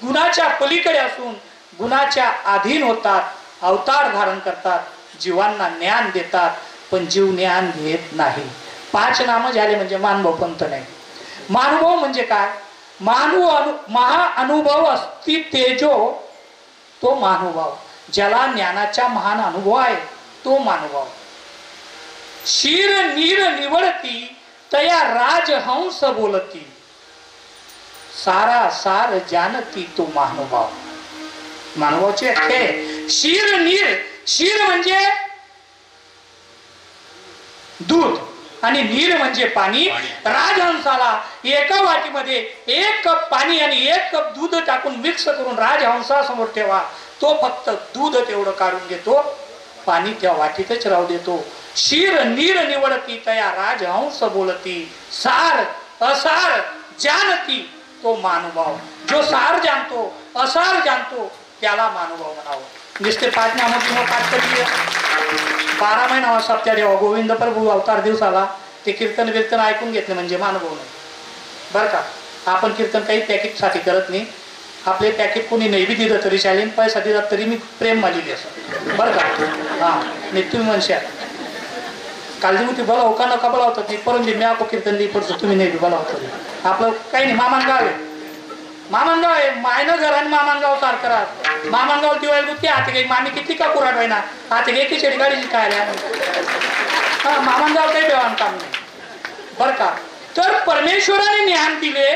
गुणाच्या पलीकडे असून गुणाच्या अधीन होतात, अवतार धारण करतात, जीवांना ज्ञान देतात, पण जीव ज्ञान घेत नाही. 5 नाम झाले म्हणजे मानभव पंत नाही. मानभव म्हणजे काय? महाअनुभव अस्ति तेजो, तो महानुभाव. ज्याला ज्ञानाचा महान अनुभव आहे तो महानुभाव. शीर नीर निवडती तया राजहंस बोलती, सारा सार जानती तो महानुभाव. महानुभावाची व्याख्या आहे शीर नीर. शीर म्हणजे दूध आणि नीर म्हणजे पाणी. राजहंसाला एका वाटीमध्ये 1 कप पाणी आणि 1 कप दूध टाकून मिक्स करून राजहंसासमोर ठेवा, तो फक्त दूध तेवढं काढून घेतो, पाणी त्या वाटीतच राहू देतो. शीर नीर निवडती तया राजहंस बोलती, सार असार जानती तो महानुभाव. जो सार जानतो, असार जानतो, त्याला महानुभाव म्हणावं. नुसते 5 नामाची पाठ कधी 12 महिना सप्त्या देवा गोविंद प्रभू अवतार दिवसाला ते कीर्तन कीर्तन ऐकून घेतले म्हणजे महानुभाव नाही बर का. आपण कीर्तन काही पॅकेट साठी करत नाही. आपले पॅकेट कोणी नाही बी दिलं तरी चालेल, पैसा दिला तरी मी प्रेम मालिले असं बर का. हा नाही तुम्ही म्हणशा कालजी मोठी बोलाव का नका बोलावतात नाही, परंतु मी आपण कीर्तन लिहि पडतो, तुम्ही नाही बोलावत. आपलं काही नाही. मामानगाव आहे, मामानगाव आहे, मायनं घर आणि मामानगाव सारखं राहत. मामानगाव दिवाळी गुत्ती आते काही मामी किती का कुराट व्हाय ना, आता एकी शेडी गाडीची काय हा मामानगाव काही बेवान काम नाही बर का. तर परमेश्वराने ज्ञान दिले.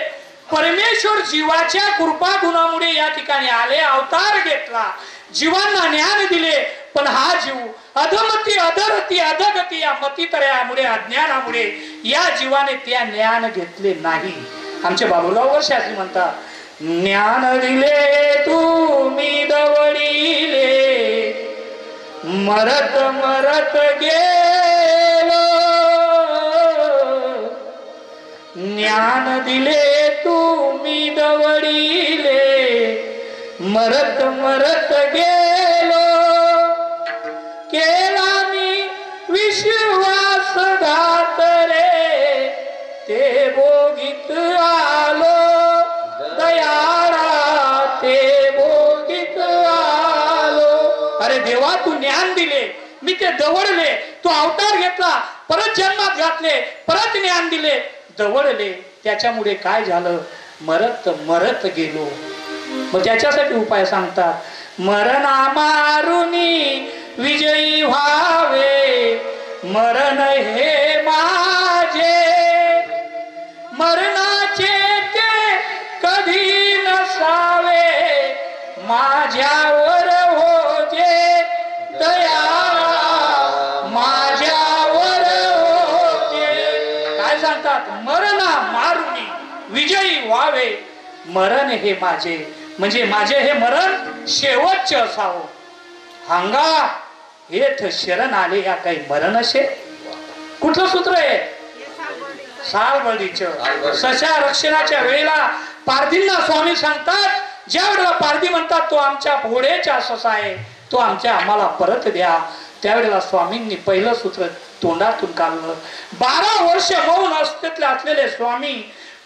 परमेश्वर जीवाच्या कृपा गुणामुळे या ठिकाणी आले, अवतार घेतला, जीवांना ज्ञान दिले. पण हा जीव अधमती अधरती अधगती या मतितऱ्यामुळे अज्ञानामुळे या जीवाने त्या ज्ञान घेतले नाही. आमचे बाबूराव शास्त्री म्हणतात ज्ञान दिले तुम्ही दवडीले, मरत मरत गेलो. ज्ञान दिले तुम्ही दवडीले, मरत मरत गेलो. केला मी विश्वासघात रे, ते भोगीत आलो दयाळा, ते भोगीत आलो. अरे देवा तू ज्ञान दिले, मी ते दवडले, तू अवतार घेतला, परत जन्मात घातले, परत ज्ञान दिले, दवडले, त्याच्यामुळे काय झालं? मरत मरत गेलो. मग त्याच्यासाठी उपाय सांगतात मरणा मारुनी विजयी व्हावे, मरण हे माझे मरणाचे ते कधी नसावे, माझ्यावर होते दयाळा, माझ्यावर होते. काय सांगतात? मरणा मारुनी विजयी व्हावे. मरण हे माझे म्हणजे माझे हे मरण शेवटचे असावं. हांगा येथ शरण आले या काही मरण असे. कुठलं सूत्र आहे? सालबर्डीचं. सशा रक्षणाच्या वेळेला पारधींना स्वामी सांगतात, ज्या वेळेला पारधी म्हणतात तो आमच्या घोड्याचा ससा आहे, तो आम्हाला परत द्या, त्यावेळेला स्वामींनी पहिलं सूत्र तोंडातून काढलं. 12 वर्ष मौन अवस्थेतले असलेले स्वामी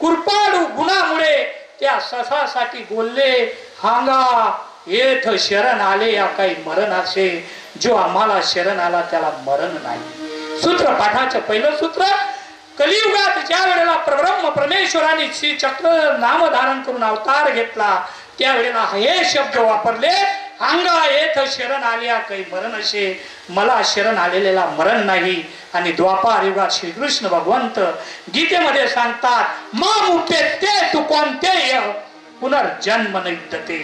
कुरपाडू गुणामुळे त्या ससासाठी बोलले, हांगा येथ शरण आले या काही मरण असे, जो आम्हाला शरण आला त्याला मरण नाही. सूत्र पाठाचं पहिलं सूत्र, कलियुगात ज्या वेळेला परब्रह्म परमेश्वराने श्री चक्र नाम धारण करून अवतार घेतला, त्यावेळेला हे शब्द वापरले, हांगा येथ शरण आल्या काही मरण असे, मला शरण आलेला मरण नाही. आणि द्वापार युगात श्रीकृष्ण भगवंत गीतेमध्ये सांगतात, मामुपे ते तू कोणते पुनर्जन्म नैदते.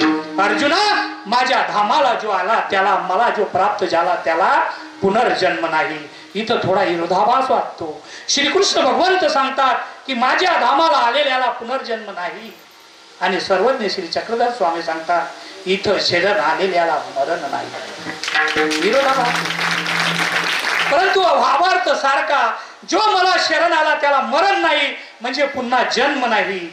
अर्जुना, माझ्या धामाला जो आला त्याला, मला जो प्राप्त झाला त्याला पुनर्जन्म नाही. इथं थोडा विरोधाभास वाटतो. श्रीकृष्ण भगवंत सांगतात की माझ्या धामाला आलेल्याला पुनर्जन्म नाही, आणि सर्वज्ञ श्री चक्रधर स्वामी सांगतात इथं शरण आलेल्याला मरण नाही. विरोधाभास. परंतु भावार्थ सारखा, जो मला शरण आला त्याला मरण नाही म्हणजे पुन्हा जन्म नाही.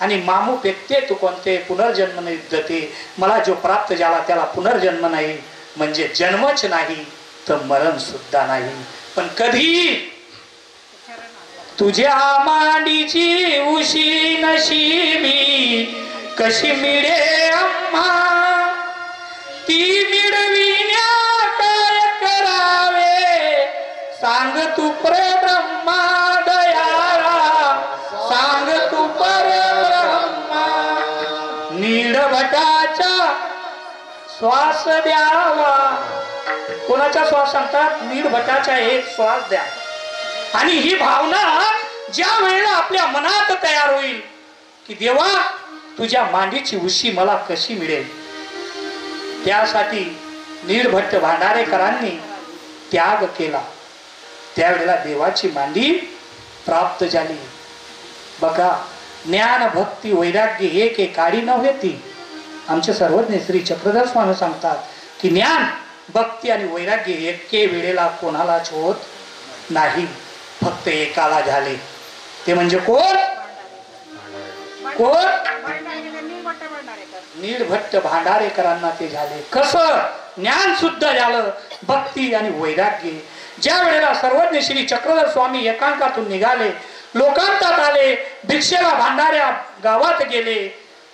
आणि मामू पेकते तू कोणते पुनर्जन्म नाही दते, मला जो प्राप्त झाला त्याला पुनर्जन्म नाही म्हणजे जन्मच नाही तर मरण सुद्धा नाही. पण कधी तुझ्या मांडीची उशी नशिबी कशी मिळे आम्हा, ती मिळविण्या काय करावे, सांग तू परब्रह्मा दयाळा, सांग तू परब्रह्मा. नीडभटाचा श्वास द्यावा. कोणाचा श्वास सांगतात? नीडभटाचा एक श्वास द्या. आणि ही भावना ज्या वेळेला आपल्या मनात तयार होईल की देवा तुझ्या मांडीची उशी मला कशी मिळेल, त्यासाठी नीडभट्ट भांडारेकरांनी त्याग केला, त्यावेळेला देवाची मांडी प्राप्त झाली. बघा, ज्ञान भक्ती वैराग्य एक एक काडी नव्हे ती. आमचे सर्वज्ञ श्री चक्रधर स्वामी सांगतात की ज्ञान भक्ती आणि वैराग्य एके वेळेला कोणालाच होत नाही, फक्त एकाला झाले. ते म्हणजे कोण? कोण? नीडभट्ट भांडारेकरांना ते झाले. कसं? ज्ञान सुद्धा झालं, भक्ती आणि वैराग्य. ज्या वेळेला सर्वज्ञ श्री चक्रधर स्वामी एकांकातून निघाले, लोकांतात आले, भिक्षेला भांडाऱ्या गावात गेले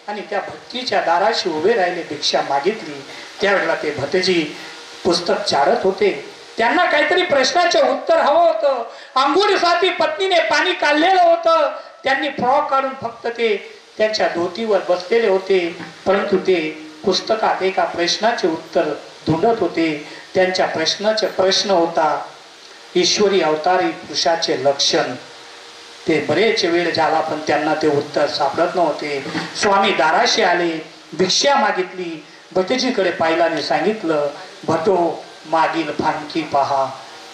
आणि त्या भट्टीच्या दाराशी उभे राहिले, भिक्षा मागितली. त्यावेळेला ते भटजी पुस्तक चाळत होते. त्यांना काहीतरी प्रश्नाचे उत्तर हवं होतं. अंघोळीसाठी पत्नीने पाणी काढलेलं होतं. त्यांनी फ्रॉक काढून फक्त ते त्यांच्या धोतीवर बसलेले होते, परंतु ते पुस्तकात एका प्रश्नाचे उत्तर धुंडत होते. त्यांच्या प्रश्नाचे प्रश्न होता ईश्वरी अवतारी पुरुषाचे लक्षण. ते बरेच वेळ झाला पण त्यांना ते उत्तर सापडत नव्हते. स्वामी दाराशी आले, भिक्षा मागितली. भटजीकडे पाहिल्याने सांगितलं, भटो मागील फांकी पहा,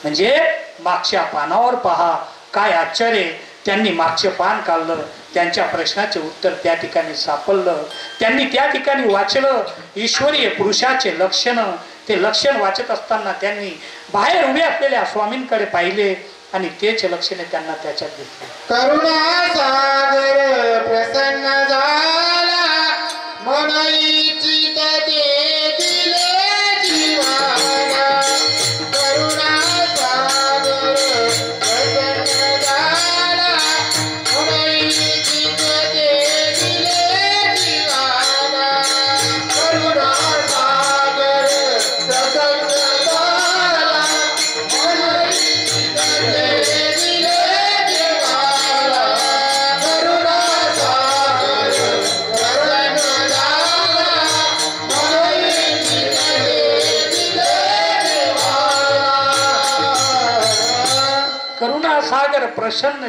म्हणजे मागच्या पानावर पहा. काय आश्चर्य, त्यांनी मागचे पान काढलं, त्यांच्या प्रश्नाचे उत्तर त्या ठिकाणी सापडलं. त्यांनी त्या ठिकाणी वाचलं ईश्वरीय पुरुषाचे लक्षण. ते लक्षण वाचत असताना त्यांनी बाहेर उभे असलेल्या स्वामींकडे पाहिले आणि तेच लक्षणे त्यांना त्याच्यात दिसले. करुणा सागर प्रसन्न झाला, मनईची ते दिले जीवाला. करुणा सागर प्रसन्न झाला, मनईची ते दिले जीवाला. करुणा सागर प्रसन्न झाला, मनईची ते दिले जीवाला. करुणा सागर प्रसन्न झाला, मनईची ते दिले जीवाला. करुणा सागर प्रसन्न